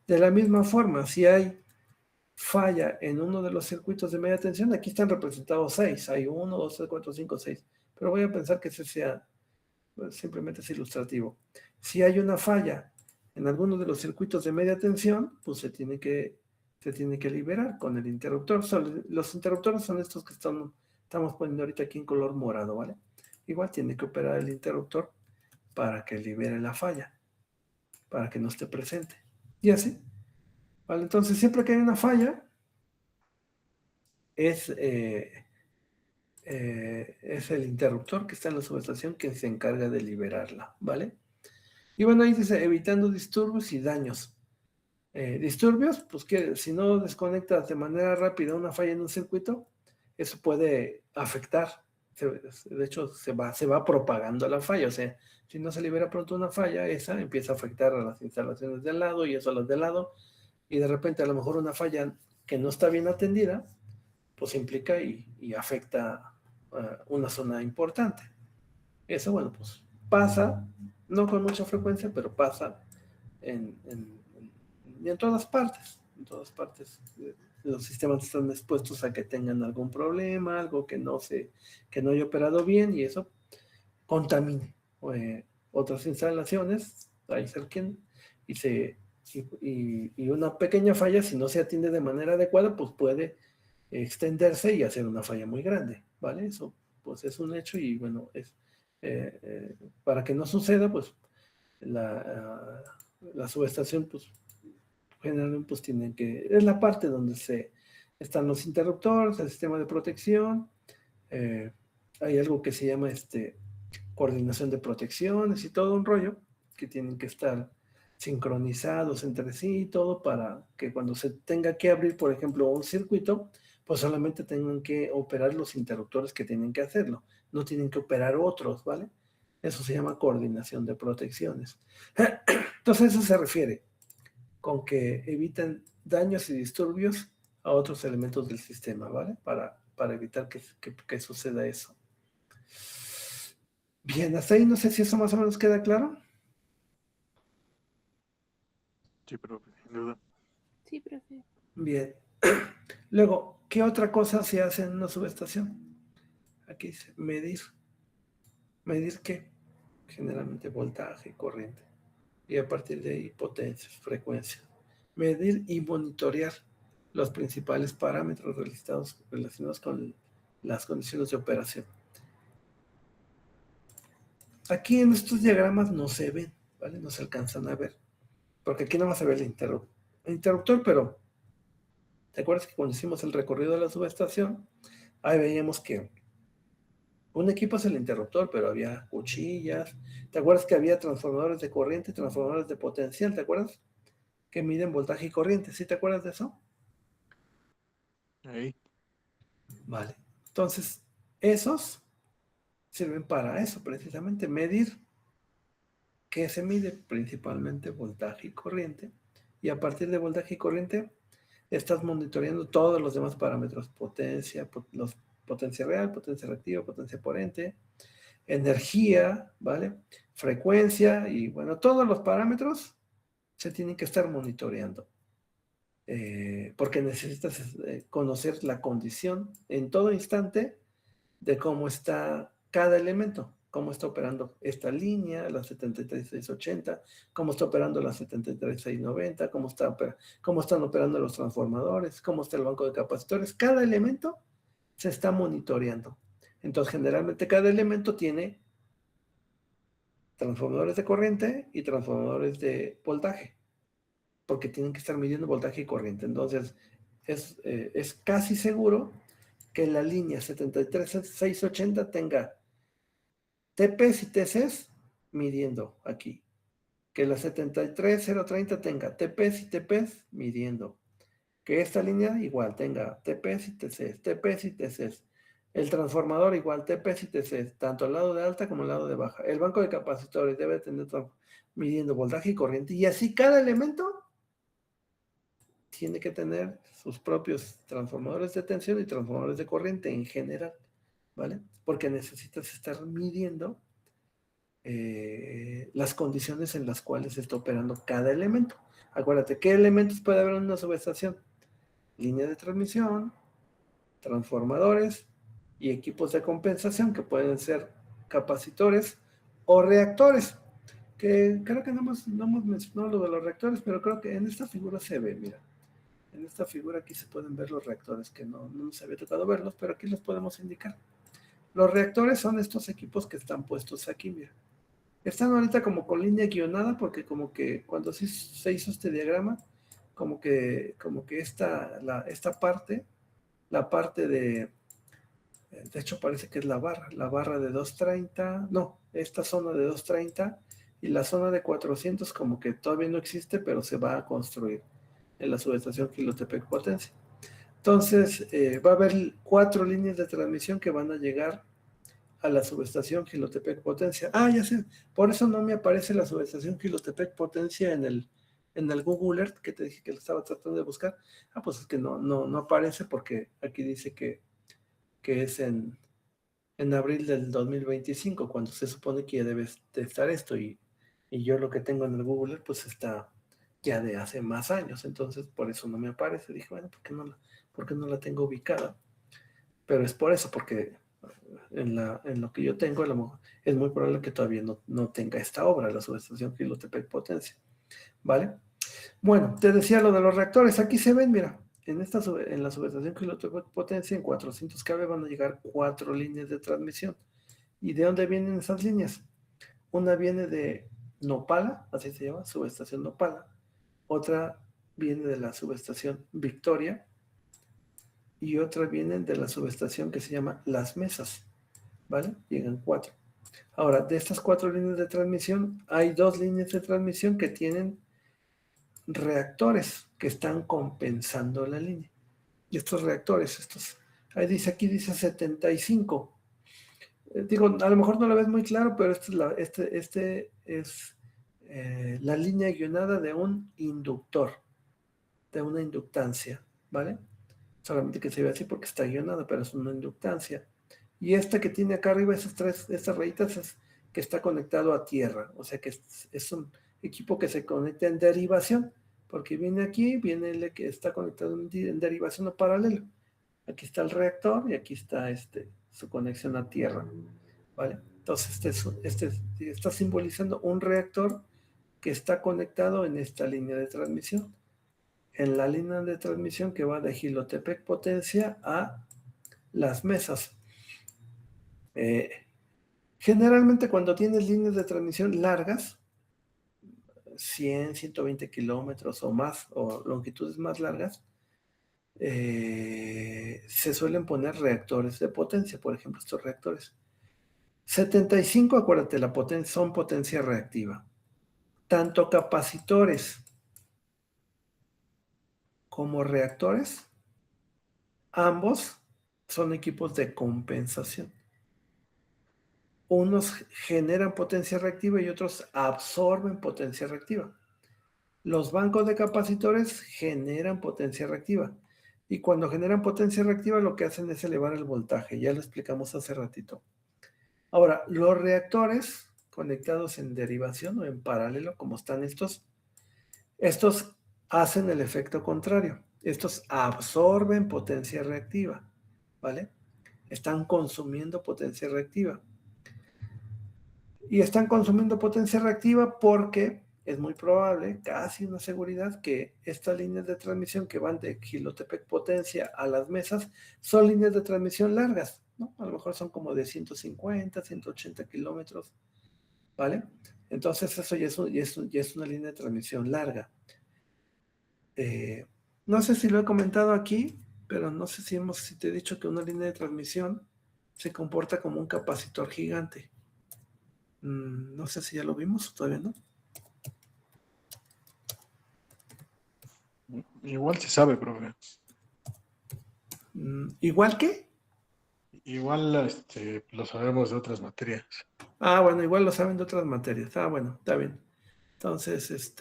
De la misma forma, si hay falla en uno de los circuitos de media tensión, aquí están representados 6, hay 1, 2, 3, 4, 5, 6, pero voy a pensar que ese sea, pues, simplemente es ilustrativo. Si hay una falla en alguno de los circuitos de media tensión, pues se tiene que liberar con el interruptor. Los interruptores son estos que estamos poniendo ahorita aquí en color morado, ¿vale? Igual tiene que operar el interruptor para que libere la falla, para que no esté presente. Y así. ¿Vale? Entonces, siempre que hay una falla, es el interruptor que está en la subestación quien se encarga de liberarla, ¿vale? Y bueno, ahí dice, evitando disturbios y daños. Disturbios, pues que si no desconectas de manera rápida una falla en un circuito, eso puede afectar. De hecho, se va propagando la falla. O sea, si no se libera pronto una falla, esa empieza a afectar a las instalaciones de al lado y eso a las de al lado. Y de repente a lo mejor una falla que no está bien atendida, pues implica y afecta una zona importante. Eso, bueno, pues pasa, no con mucha frecuencia, pero pasa en todas partes. En todas partes los sistemas están expuestos a que tengan algún problema, algo que no haya operado bien y eso contamine otras instalaciones ahí cerquien y una pequeña falla, si no se atiende de manera adecuada, pues puede extenderse y hacer una falla muy grande, ¿vale? Eso pues es un hecho y bueno, para que no suceda, pues la subestación pues generalmente pues es la parte donde están los interruptores, el sistema de protección, hay algo que se llama coordinación de protecciones y todo un rollo que tienen que estar sincronizados entre sí y todo para que cuando se tenga que abrir, por ejemplo, un circuito, pues solamente tengan que operar los interruptores que tienen que hacerlo, no tienen que operar otros, ¿vale? Eso se llama coordinación de protecciones. Entonces eso se refiere con que eviten daños y disturbios a otros elementos del sistema, ¿vale? Para evitar que suceda eso. Bien, hasta ahí no sé si eso más o menos queda claro. Sí, profe, sin duda. Sí, profe. Bien. Luego, ¿qué otra cosa se hace en una subestación? Aquí dice medir. ¿Medir qué? Generalmente voltaje, corriente. Y a partir de ahí potencias, frecuencias. Medir y monitorear los principales parámetros relacionados con las condiciones de operación. Aquí en estos diagramas no se ven, ¿vale? No se alcanzan a ver. Porque aquí nada más se ve el interruptor, pero ¿te acuerdas que cuando hicimos el recorrido de la subestación, ahí veíamos que un equipo es el interruptor, pero había cuchillas. ¿Te acuerdas que había transformadores de corriente, transformadores de potencial? ¿Te acuerdas? Que miden voltaje y corriente. ¿Sí te acuerdas de eso? Ahí. Vale. Entonces, esos sirven para eso, precisamente, medir qué se mide, principalmente voltaje y corriente. Y a partir de voltaje y corriente, estás monitoreando todos los demás parámetros. Potencia, potencia real, potencia reactiva, potencia potente, energía, ¿vale? Frecuencia y bueno, todos los parámetros se tienen que estar monitoreando. Porque necesitas conocer la condición en todo instante de cómo está cada elemento, cómo está operando esta línea, la 73680, cómo está operando la 73690, cómo están operando los transformadores, cómo está el banco de capacitores. Cada elemento se está monitoreando. Entonces, generalmente cada elemento tiene transformadores de corriente y transformadores de voltaje, porque tienen que estar midiendo voltaje y corriente. Entonces, es casi seguro que la línea 73680 tenga TPs y TCs midiendo aquí. Que la 73030 tenga TPs y TPs midiendo. Que esta línea igual tenga TPs y TCs, TPs y TCs. El transformador igual TPs y TCs, tanto al lado de alta como al lado de baja. El banco de capacitores debe tener midiendo voltaje y corriente. Y así cada elemento tiene que tener sus propios transformadores de tensión y transformadores de corriente en general, ¿vale? Porque necesitas estar midiendo las condiciones en las cuales está operando cada elemento. Acuérdate, ¿qué elementos puede haber en una subestación? Línea de transmisión, transformadores y equipos de compensación que pueden ser capacitores o reactores, que creo que no hemos mencionado lo de los reactores, pero creo que en esta figura se ve, mira. En esta figura aquí se pueden ver los reactores, que no nos había tocado verlos, pero aquí los podemos indicar. Los reactores son estos equipos que están puestos aquí, mira. Están ahorita como con línea guionada, porque como que cuando se hizo este diagrama, como que esta parte, la parte de hecho parece que es la barra de 230, no, esta zona de 230 y la zona de 400 como que todavía no existe, pero se va a construir en la subestación Quilotepec Potencia. Entonces, va a haber 4 líneas de transmisión que van a llegar a la subestación Quilotepec Potencia. Ah, ya sé, por eso no me aparece la subestación Quilotepec Potencia en el Google Earth, que te dije que lo estaba tratando de buscar. Ah, pues es que no aparece porque aquí dice que es en abril del 2025, cuando se supone que ya debe de estar esto, y yo lo que tengo en el Google Earth, pues está ya de hace más años, entonces por eso no me aparece. Dije, bueno, ¿por qué no la tengo ubicada? Pero es por eso, porque en lo que yo tengo, es muy probable que todavía no tenga esta obra, la subestación Quilotepec Potencia, ¿vale? Bueno, te decía lo de los reactores, aquí se ven, mira, en la subestación Quilotepec Potencia, en 400 kV van a llegar 4 líneas de transmisión. ¿Y de dónde vienen esas líneas? Una viene de Nopala, así se llama, subestación Nopala. Otra viene de la subestación Victoria. Y otra viene de la subestación que se llama Las Mesas, ¿vale? Llegan 4. Ahora, de estas 4 líneas de transmisión, hay 2 líneas de transmisión que tienen reactores que están compensando la línea. Y estos reactores, ahí dice, aquí dice 75. Digo, a lo mejor no lo ves muy claro, pero este es la línea guionada de un inductor, de una inductancia, ¿vale? Solamente que se ve así porque está guionada, pero es una inductancia. Y esta que tiene acá arriba, estas rayitas, es que está conectado a tierra. O sea que es un equipo que se conecta en derivación, porque viene aquí, viene el que está conectado en derivación o paralelo. Aquí está el reactor y aquí está su conexión a tierra, ¿vale? Entonces está simbolizando un reactor que está conectado en esta línea de transmisión. En la línea de transmisión que va de Jilotepec Potencia a Las Mesas. Generalmente cuando tienes líneas de transmisión largas, 100, 120 kilómetros o más, o longitudes más largas, se suelen poner reactores de potencia, por ejemplo, estos reactores. 75, acuérdate, son potencia reactiva. Tanto capacitores como reactores, ambos son equipos de compensación. Unos generan potencia reactiva y otros absorben potencia reactiva. Los bancos de capacitores generan potencia reactiva. Y cuando generan potencia reactiva, lo que hacen es elevar el voltaje. Ya lo explicamos hace ratito. Ahora, los reactores conectados en derivación o en paralelo, como están estos hacen el efecto contrario. Estos absorben potencia reactiva, ¿vale? Están consumiendo potencia reactiva. Y están consumiendo potencia reactiva porque es muy probable, casi una seguridad, que estas líneas de transmisión que van de Jilotepec Potencia a Las Mesas son líneas de transmisión largas, ¿no? A lo mejor son como de 150, 180 kilómetros, ¿vale? Entonces eso ya es una línea de transmisión larga. No sé si lo he comentado aquí, pero no sé si te he dicho que una línea de transmisión se comporta como un capacitor gigante. No sé si ya lo vimos, todavía no. Igual se sabe, profe. ¿Igual que? Igual lo sabemos de otras materias. Ah, bueno, igual lo saben de otras materias. Ah, bueno, está bien. Entonces,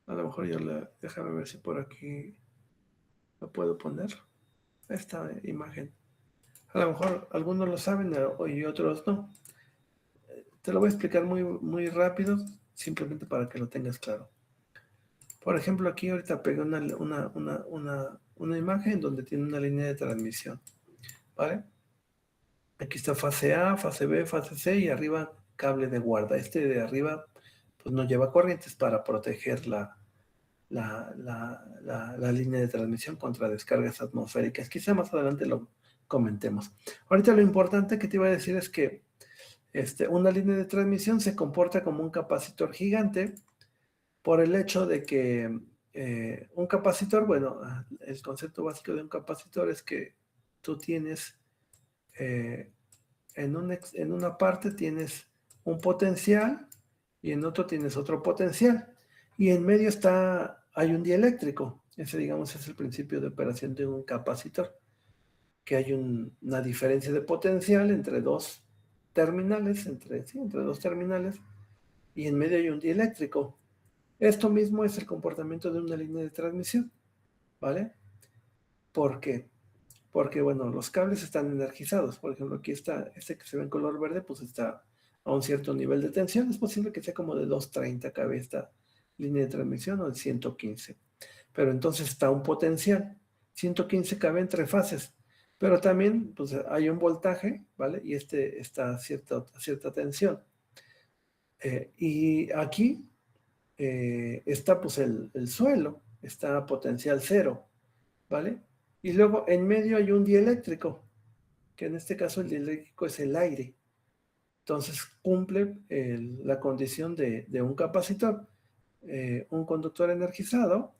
a lo mejor déjame ver si por aquí lo puedo poner, esta imagen. A lo mejor algunos lo saben y otros no. Te lo voy a explicar muy, muy rápido, simplemente para que lo tengas claro. Por ejemplo, aquí ahorita pegué una imagen donde tiene una línea de transmisión, ¿vale? Aquí está fase A, fase B, fase C y arriba cable de guarda. Este de arriba pues no lleva corrientes para proteger la línea de transmisión contra descargas atmosféricas. Quizá más adelante lo comentemos. Ahorita lo importante que te iba a decir es que una línea de transmisión se comporta como un capacitor gigante por el hecho de que un capacitor, bueno, el concepto básico de un capacitor es que tú tienes en una parte tienes un potencial y en otro tienes otro potencial. Y en medio hay un dieléctrico. Ese, digamos, es el principio de operación de un capacitor, que hay una diferencia de potencial entre dos terminales, entre dos terminales, y en medio hay un dieléctrico. Esto mismo es el comportamiento de una línea de transmisión, ¿vale? ¿Por qué? Porque, bueno, los cables están energizados. Por ejemplo, aquí está, que se ve en color verde, pues está a un cierto nivel de tensión. Es posible que sea como de 230 kV esta línea de transmisión o de 115. Pero entonces está un potencial, 115 kV entre fases. Pero también, pues hay un voltaje, ¿vale? Y está a cierta tensión. Y aquí está pues el suelo, está a potencial cero, ¿vale? Y luego en medio hay un dieléctrico, que en este caso el dieléctrico es el aire. Entonces cumple la condición de un capacitor, un conductor energizado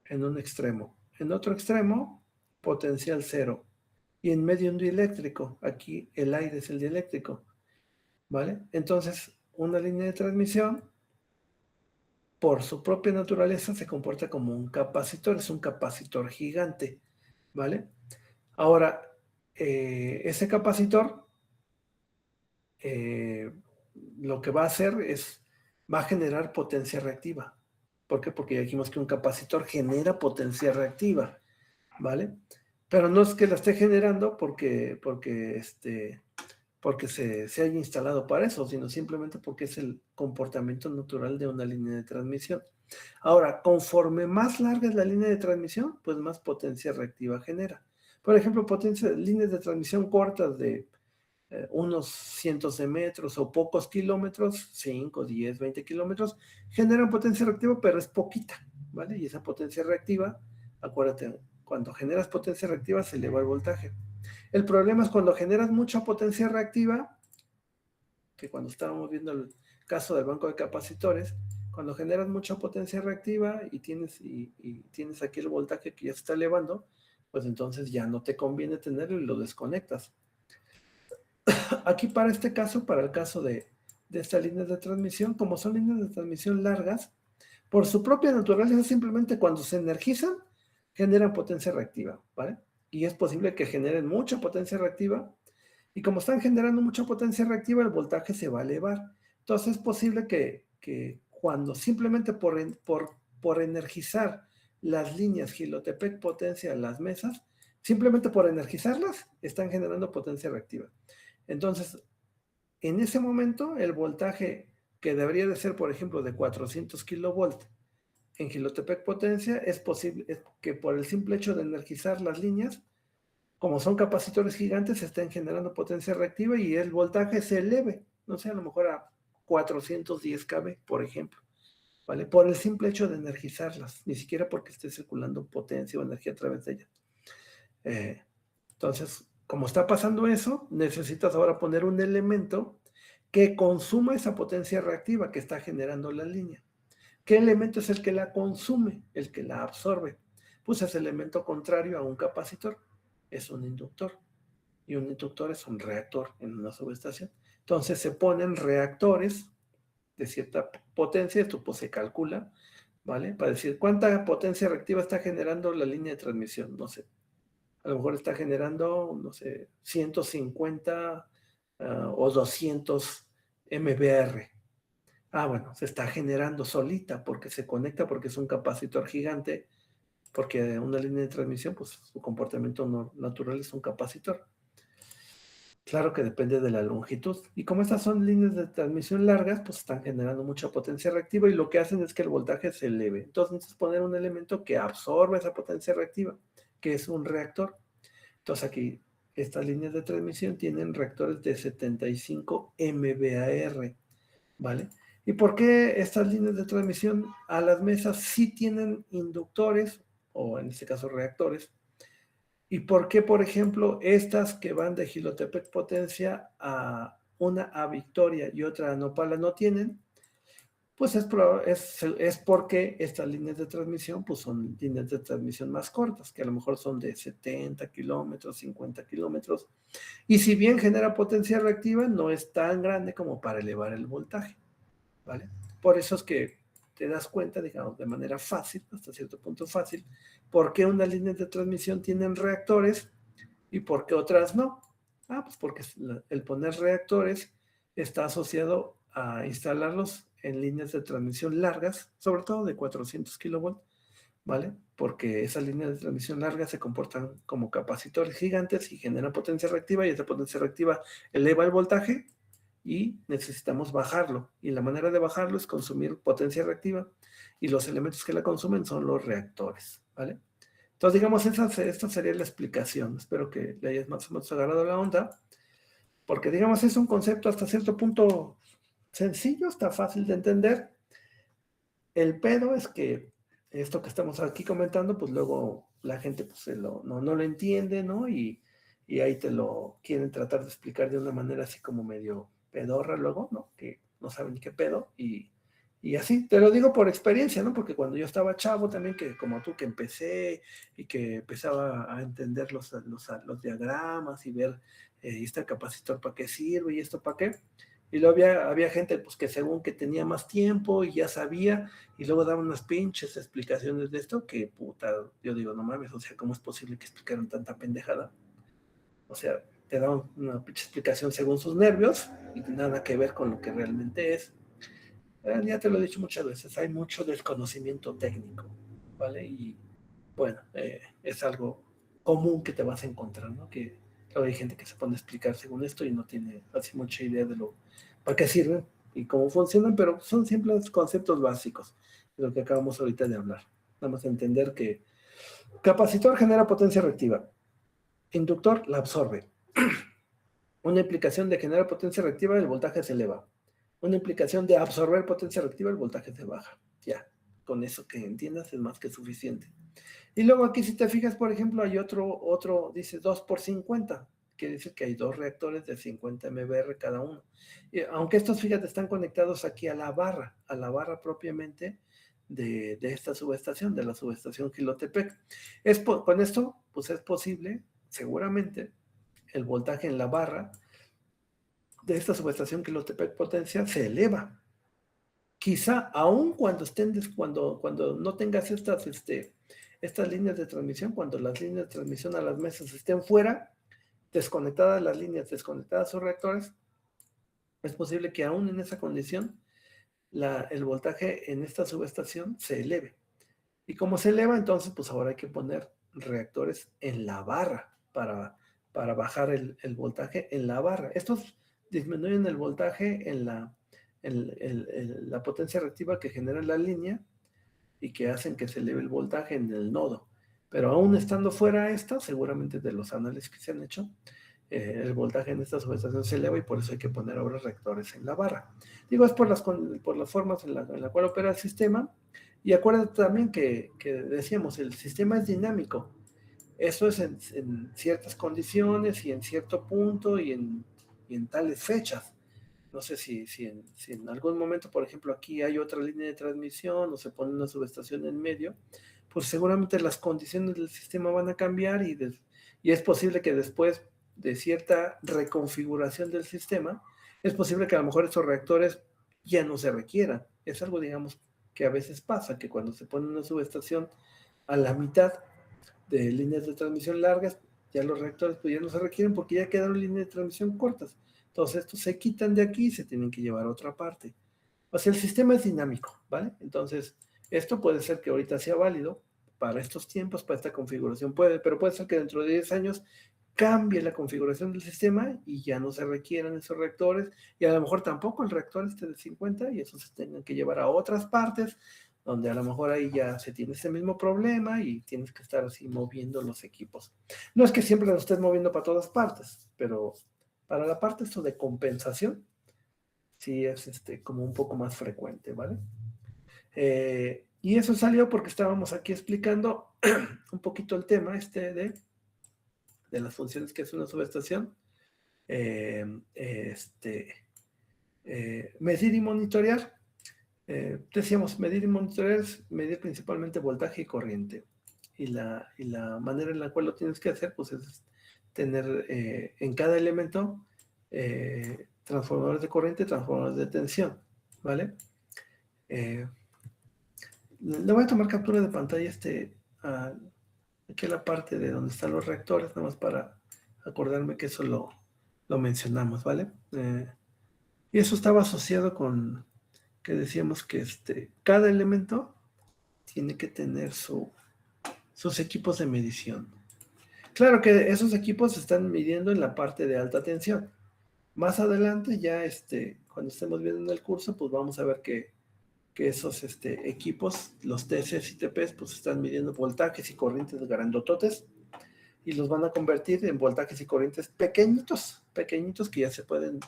en un extremo. En otro extremo, potencial cero. Y en medio un dieléctrico. Aquí el aire es el dieléctrico, ¿vale? Entonces, una línea de transmisión por su propia naturaleza se comporta como un capacitor, es un capacitor gigante, ¿vale? Ahora, ese capacitor lo que va a hacer es, va a generar potencia reactiva. ¿Por qué? Porque ya dijimos que un capacitor genera potencia reactiva, ¿vale? Pero no es que la esté generando porque se haya instalado para eso, sino simplemente porque es el comportamiento natural de una línea de transmisión. Ahora, conforme más larga es la línea de transmisión, pues más potencia reactiva genera. Por ejemplo, líneas de transmisión cortas de unos cientos de metros o pocos kilómetros, 5, 10, 20 kilómetros, generan potencia reactiva, pero es poquita, ¿vale? Y esa potencia reactiva, acuérdate, cuando generas potencia reactiva se eleva el voltaje. El problema es cuando generas mucha potencia reactiva, que cuando estábamos viendo el caso del banco de capacitores, cuando generas mucha potencia reactiva y tienes aquí el voltaje que ya se está elevando, pues entonces ya no te conviene tenerlo y lo desconectas. Aquí para este caso, para el caso de estas líneas de transmisión, como son líneas de transmisión largas, por su propia naturaleza, simplemente cuando se energizan, generan potencia reactiva, ¿vale? Y es posible que generen mucha potencia reactiva, y como están generando mucha potencia reactiva, el voltaje se va a elevar. Entonces es posible que cuando simplemente por energizar las líneas Gilotepec potencia las mesas, simplemente por energizarlas, están generando potencia reactiva. Entonces, en ese momento, el voltaje que debería de ser, por ejemplo, de 400 kilovolts en Gilotepec potencia, es posible que por el simple hecho de energizar las líneas, como son capacitores gigantes, se estén generando potencia reactiva y el voltaje se eleve, no sé, a lo mejor a 410 kV, por ejemplo, ¿vale? Por el simple hecho de energizarlas, ni siquiera porque esté circulando potencia o energía a través de ellas. Entonces, como está pasando eso, necesitas ahora poner un elemento que consuma esa potencia reactiva que está generando la línea. ¿Qué elemento es el que la consume, el que la absorbe? Pues es el elemento contrario a un capacitor, es un inductor. Y un inductor es un reactor en una subestación. Entonces se ponen reactores de cierta potencia, esto pues se calcula, ¿vale? Para decir cuánta potencia reactiva está generando la línea de transmisión, no sé. A lo mejor está generando, no sé, 150 o 200 MBR. Ah, bueno, se está generando solita porque se conecta, porque es un capacitor gigante, porque una línea de transmisión, pues su comportamiento natural es un capacitor. Claro que depende de la longitud. Y como estas son líneas de transmisión largas, pues están generando mucha potencia reactiva y lo que hacen es que el voltaje se eleve. Entonces necesitas poner un elemento que absorba esa potencia reactiva, que es un reactor. Entonces aquí, estas líneas de transmisión tienen reactores de 75 MVAR, ¿vale? ¿Y por qué estas líneas de transmisión a las mesas sí tienen inductores, o en este caso reactores? ¿Y por qué, por ejemplo, estas que van de Gilotepec potencia a una a Victoria y otra a Nopala no tienen? Pues es porque estas líneas de transmisión pues son líneas de transmisión más cortas, que a lo mejor son de 70 kilómetros, 50 kilómetros, y si bien genera potencia reactiva, no es tan grande como para elevar el voltaje, ¿vale? Por eso es que te das cuenta, digamos, de manera fácil, hasta cierto punto fácil, por qué unas líneas de transmisión tienen reactores y por qué otras no. Ah, pues porque el poner reactores está asociado a instalarlos en líneas de transmisión largas, sobre todo de 400 kilovolts, ¿vale? Porque esas líneas de transmisión largas se comportan como capacitores gigantes y generan potencia reactiva y esa potencia reactiva eleva el voltaje y necesitamos bajarlo. Y la manera de bajarlo es consumir potencia reactiva y los elementos que la consumen son los reactores, ¿vale? Entonces, digamos, esta sería la explicación. Espero que le hayas más o menos agarrado la onda, porque, digamos, es un concepto hasta cierto punto sencillo, está fácil de entender. El pedo es que esto que estamos aquí comentando, pues luego la gente pues, no lo entiende, ¿no? Y ahí te lo quieren tratar de explicar de una manera así como medio pedorra luego, ¿no? Que no saben ni qué pedo y así. Te lo digo por experiencia, ¿no? Porque cuando yo estaba chavo también, que como tú que empecé y que empezaba a entender los diagramas y ver este capacitor para qué sirve y esto para qué, Y luego había gente pues, que según que tenía más tiempo y ya sabía, y luego daban unas pinches explicaciones de esto que, puta, yo digo, no mames, o sea, ¿cómo es posible que explicaran tanta pendejada? O sea, te daban una pinche explicación según sus nervios y nada que ver con lo que realmente es. Ya te lo he dicho muchas veces, hay mucho desconocimiento técnico, ¿vale? Y bueno, es algo común que te vas a encontrar, ¿no? Que luego hay gente que se pone a explicar según esto y no tiene así mucha idea de lo para qué sirven y cómo funcionan, pero son simples conceptos básicos de lo que acabamos ahorita de hablar. Vamos a entender que capacitor genera potencia reactiva, inductor la absorbe. Una implicación de generar potencia reactiva, el voltaje se eleva. Una implicación de absorber potencia reactiva, el voltaje se baja. Ya, con eso que entiendas es más que suficiente. Y luego aquí si te fijas, por ejemplo, hay otro dice 2 por 50. Quiere decir que hay dos reactores de 50 MBR cada uno. Y aunque estos, fíjate, están conectados aquí a la barra propiamente de esta subestación, de la subestación Gilotepec. Con esto, pues es posible, seguramente, el voltaje en la barra de esta subestación Quilotepec potencia se eleva. Quizá aún cuando cuando no tengas estas líneas de transmisión, cuando las líneas de transmisión a las mesas estén fuera, desconectadas las líneas, desconectadas sus reactores, es posible que aún en esa condición el voltaje en esta subestación se eleve. Y como se eleva, entonces pues ahora hay que poner reactores en la barra para bajar el voltaje en la barra. Estos disminuyen el voltaje en la potencia reactiva que genera la línea y que hacen que se eleve el voltaje en el nodo. Pero aún estando fuera esta, seguramente de los análisis que se han hecho, el voltaje en esta subestación se eleva y por eso hay que poner ahora reactores en la barra. Digo, es por las formas en la cual opera el sistema. Y acuérdate también que decíamos, el sistema es dinámico. Eso es en ciertas condiciones y en cierto punto y en tales fechas. No sé si en algún momento, por ejemplo, aquí hay otra línea de transmisión o se pone una subestación en medio, pues seguramente las condiciones del sistema van a cambiar y es posible que después de cierta reconfiguración del sistema, es posible que a lo mejor estos reactores ya no se requieran. Es algo, digamos, que a veces pasa, que cuando se pone una subestación a la mitad de líneas de transmisión largas, ya los reactores pues ya no se requieren porque ya quedaron líneas de transmisión cortas. Entonces estos se quitan de aquí y se tienen que llevar a otra parte. O sea, el sistema es dinámico, ¿vale? Entonces, esto puede ser que ahorita sea válido para estos tiempos, para esta configuración, pero puede ser que dentro de 10 años cambie la configuración del sistema y ya no se requieran esos reactores y a lo mejor tampoco el reactor esté de 50 y esos se tengan que llevar a otras partes donde a lo mejor ahí ya se tiene ese mismo problema y tienes que estar así moviendo los equipos. No es que siempre los estés moviendo para todas partes, pero para la parte esto de compensación, sí es como un poco más frecuente, ¿vale? Y eso salió porque estábamos aquí explicando un poquito el tema de las funciones que es una subestación. Medir y monitorear. Decíamos, medir y monitorear es medir principalmente voltaje y corriente. Y la manera en la cual lo tienes que hacer, pues es tener en cada elemento transformadores de corriente, transformadores de tensión, ¿vale? Le voy a tomar captura de pantalla aquí a la parte de donde están los reactores, nada más para acordarme que eso lo mencionamos, ¿vale? Y eso estaba asociado con que decíamos que cada elemento tiene que tener sus equipos de medición. Claro que esos equipos se están midiendo en la parte de alta tensión. Más adelante, ya cuando estemos viendo en el curso, pues vamos a ver que esos equipos, los TCs y TPs, pues están midiendo voltajes y corrientes grandototes y los van a convertir en voltajes y corrientes pequeñitos, pequeñitos que ya se pueden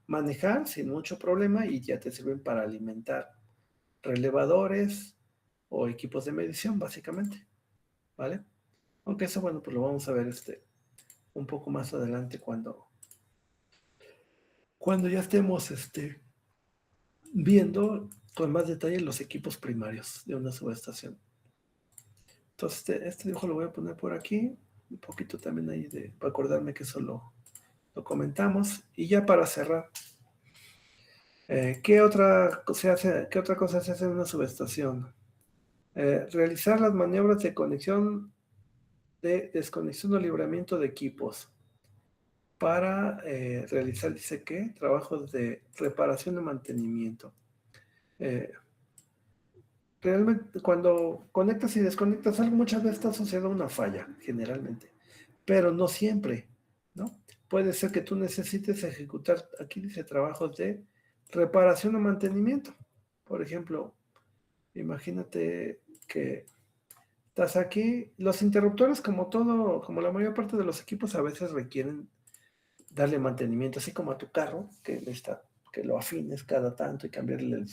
manejar sin mucho problema y ya te sirven para alimentar relevadores o equipos de medición, básicamente, ¿vale? Aunque eso, bueno, pues lo vamos a ver un poco más adelante cuando ya estemos viendo con más detalle los equipos primarios de una subestación. Entonces, este dibujo lo voy a poner por aquí, un poquito también ahí para acordarme que eso lo comentamos. Y ya para cerrar, ¿qué otra cosa se hace en una subestación? Realizar las maniobras de desconexión o libramiento de equipos para realizar, dice que, trabajos de reparación y mantenimiento. Realmente, cuando conectas y desconectas algo, muchas veces está asociado a una falla, generalmente, pero no siempre, ¿no? Puede ser que tú necesites ejecutar, aquí dice, trabajos de reparación o mantenimiento. Por ejemplo, imagínate que estás aquí, los interruptores, como todo, como la mayor parte de los equipos, a veces requieren darle mantenimiento, así como a tu carro, que necesita que lo afines cada tanto y cambiarle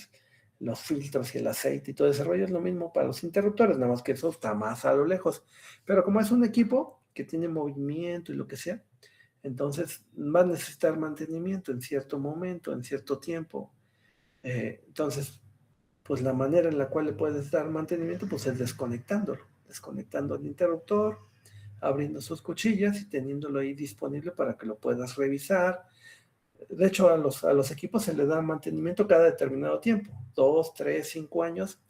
los filtros y el aceite y todo ese rollo. Es lo mismo para los interruptores, nada más que eso está más a lo lejos. Pero como es un equipo que tiene movimiento y lo que sea, entonces va a necesitar mantenimiento en cierto momento, en cierto tiempo. Entonces, pues la manera en la cual le puedes dar mantenimiento, pues es desconectando el interruptor, abriendo sus cuchillas y teniéndolo ahí disponible para que lo puedas revisar. De hecho, a los equipos se les da mantenimiento cada determinado tiempo, 2, 3, 5 años.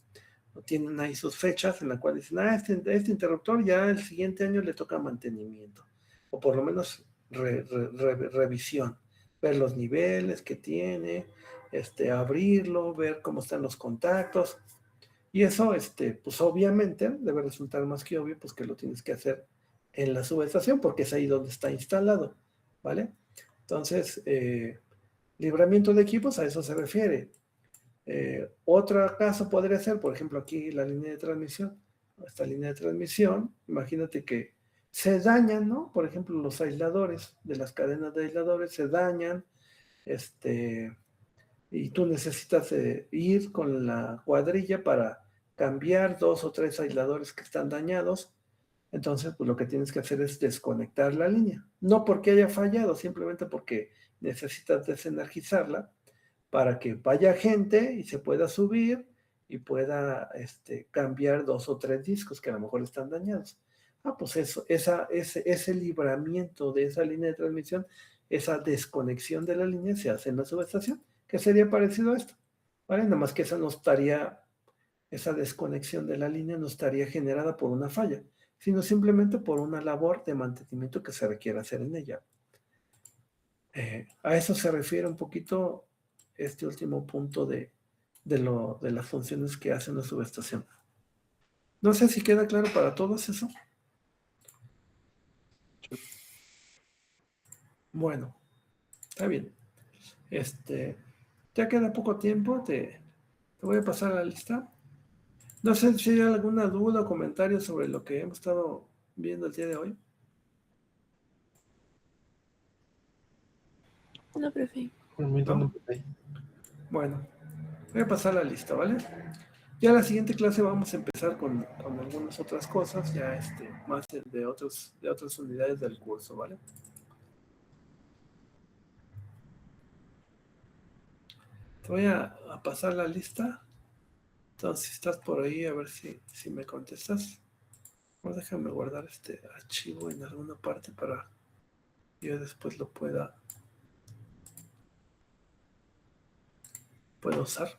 Tienen ahí sus fechas en las cuales dicen, este interruptor ya el siguiente año le toca mantenimiento, o por lo menos revisión, ver los niveles que tiene, abrirlo, ver cómo están los contactos. Y eso, pues obviamente debe resultar más que obvio, pues que lo tienes que hacer en la subestación, porque es ahí donde está instalado, ¿vale? Entonces, libramiento de equipos, a eso se refiere. Otro caso podría ser, por ejemplo, aquí la línea de transmisión. Esta línea de transmisión, imagínate que se dañan, ¿no? Por ejemplo, los aisladores de las cadenas de aisladores se dañan, y tú necesitas ir con la cuadrilla para cambiar 2 o 3 aisladores que están dañados. Entonces, pues lo que tienes que hacer es desconectar la línea. No porque haya fallado, simplemente porque necesitas desenergizarla para que vaya gente y se pueda subir y pueda cambiar 2 o 3 discos que a lo mejor están dañados. Pues eso, ese libramiento de esa línea de transmisión, esa desconexión de la línea se hace en la subestación, que sería parecido a esto, ¿vale? Nada más que esa desconexión de la línea no estaría generada por una falla, sino simplemente por una labor de mantenimiento que se requiere hacer en ella. A eso se refiere un poquito este último punto de las funciones que hace una subestación. No sé si queda claro para todos eso. Bueno, está bien. Ya queda poco tiempo, te voy a pasar la lista. No sé si hay alguna duda o comentario sobre lo que hemos estado viendo el día de hoy. No, profe. Por el momento ¿No? no, profe. Bueno, voy a pasar la lista, ¿vale? Ya la siguiente clase vamos a empezar con algunas otras cosas, ya más de otras unidades del curso, ¿vale? Te voy a pasar la lista. Entonces, si estás por ahí, a ver si me contestas. Bueno, déjame guardar este archivo en alguna parte para que yo después lo pueda usar.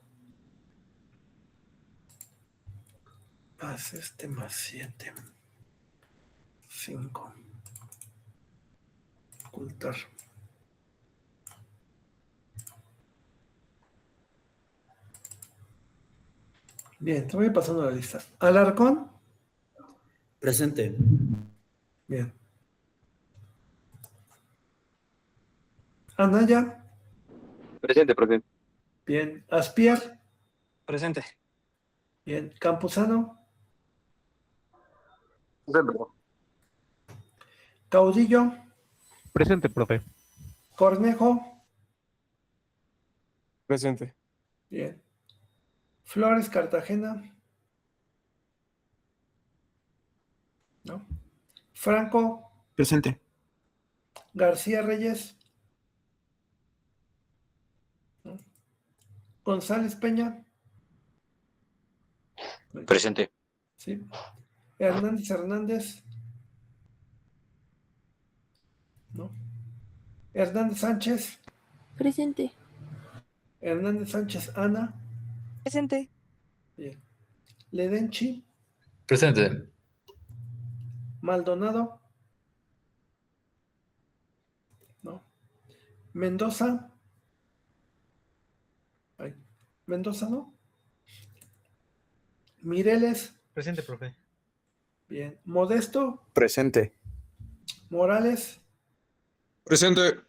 Más 7. 5. Ocultar. Bien, te voy pasando la lista. Alarcón. Presente. Bien. Anaya. Presente, profe. Bien. Aspier. Presente. Bien. Campuzano. Presente, profe. Caudillo. Presente, profe. Cornejo. Presente. Bien. Flores Cartagena. ¿No? Franco. Presente. García Reyes. ¿No? González Peña. Presente. Sí. Hernández Hernández. ¿No? Hernández Sánchez. Presente. Hernández Sánchez Ana. Presente. Bien. Ledenchi. Presente. Maldonado. No. Mendoza. Ay, Mendoza, ¿no? Mireles. Presente, profe. Bien. Modesto. Presente. Morales. Presente.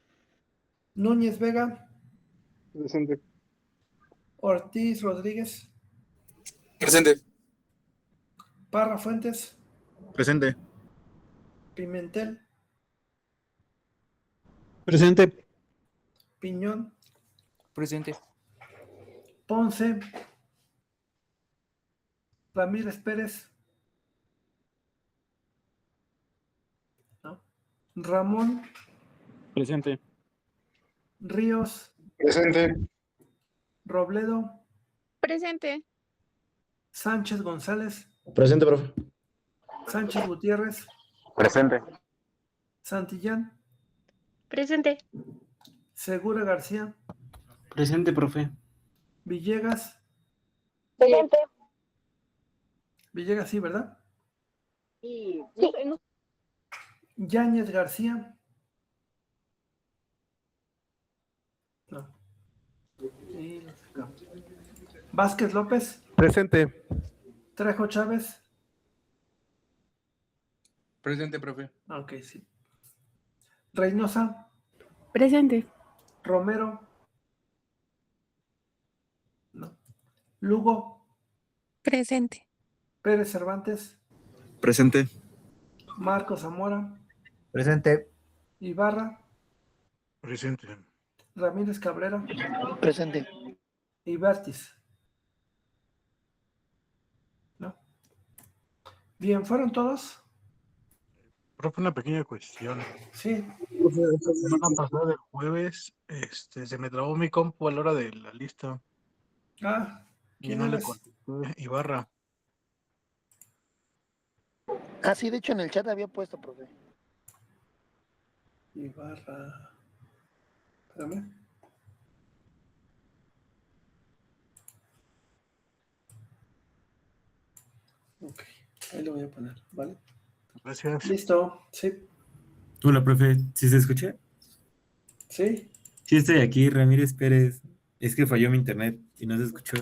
Núñez Vega. Presente. Ortiz Rodríguez. Presente. Parra Fuentes. Presente. Pimentel. Presente. Piñón. Presente. Ponce. Ramírez Pérez. ¿No? Ramón. Presente. Ríos. Presente. Robledo. Presente. Sánchez González. Presente, profe. Sánchez Gutiérrez. Presente. Santillán. Presente. Segura García. Presente, profe. Villegas. Presente. Villegas, sí, ¿verdad? Sí. Yáñez García. No. Y lo sacamos. Vázquez López. Presente. Trejo Chávez. Presente, profe. Ok, sí. Reynosa. Presente. Romero. No. Lugo. Presente. Pérez Cervantes. Presente. Marcos Zamora. Presente. Ibarra. Presente. Ramírez Cabrera. Presente. Y Vértiz. ¿No? Bien, ¿fueron todos? Profe, una pequeña cuestión. Sí. La semana pasada, el jueves, se me trabó mi compu a la hora de la lista Ah, y ¿quién no le eres? contesté. Ibarra. Ah, sí, de hecho en el chat había puesto, profe. Ibarra. Espérame. Ok, ahí lo voy a poner, ¿vale? Gracias. Listo, sí, Hola, profe. ¿Sí se escucha? sí. Sí, estoy aquí, Ramírez Pérez. Es que falló mi internet y no se escuchó.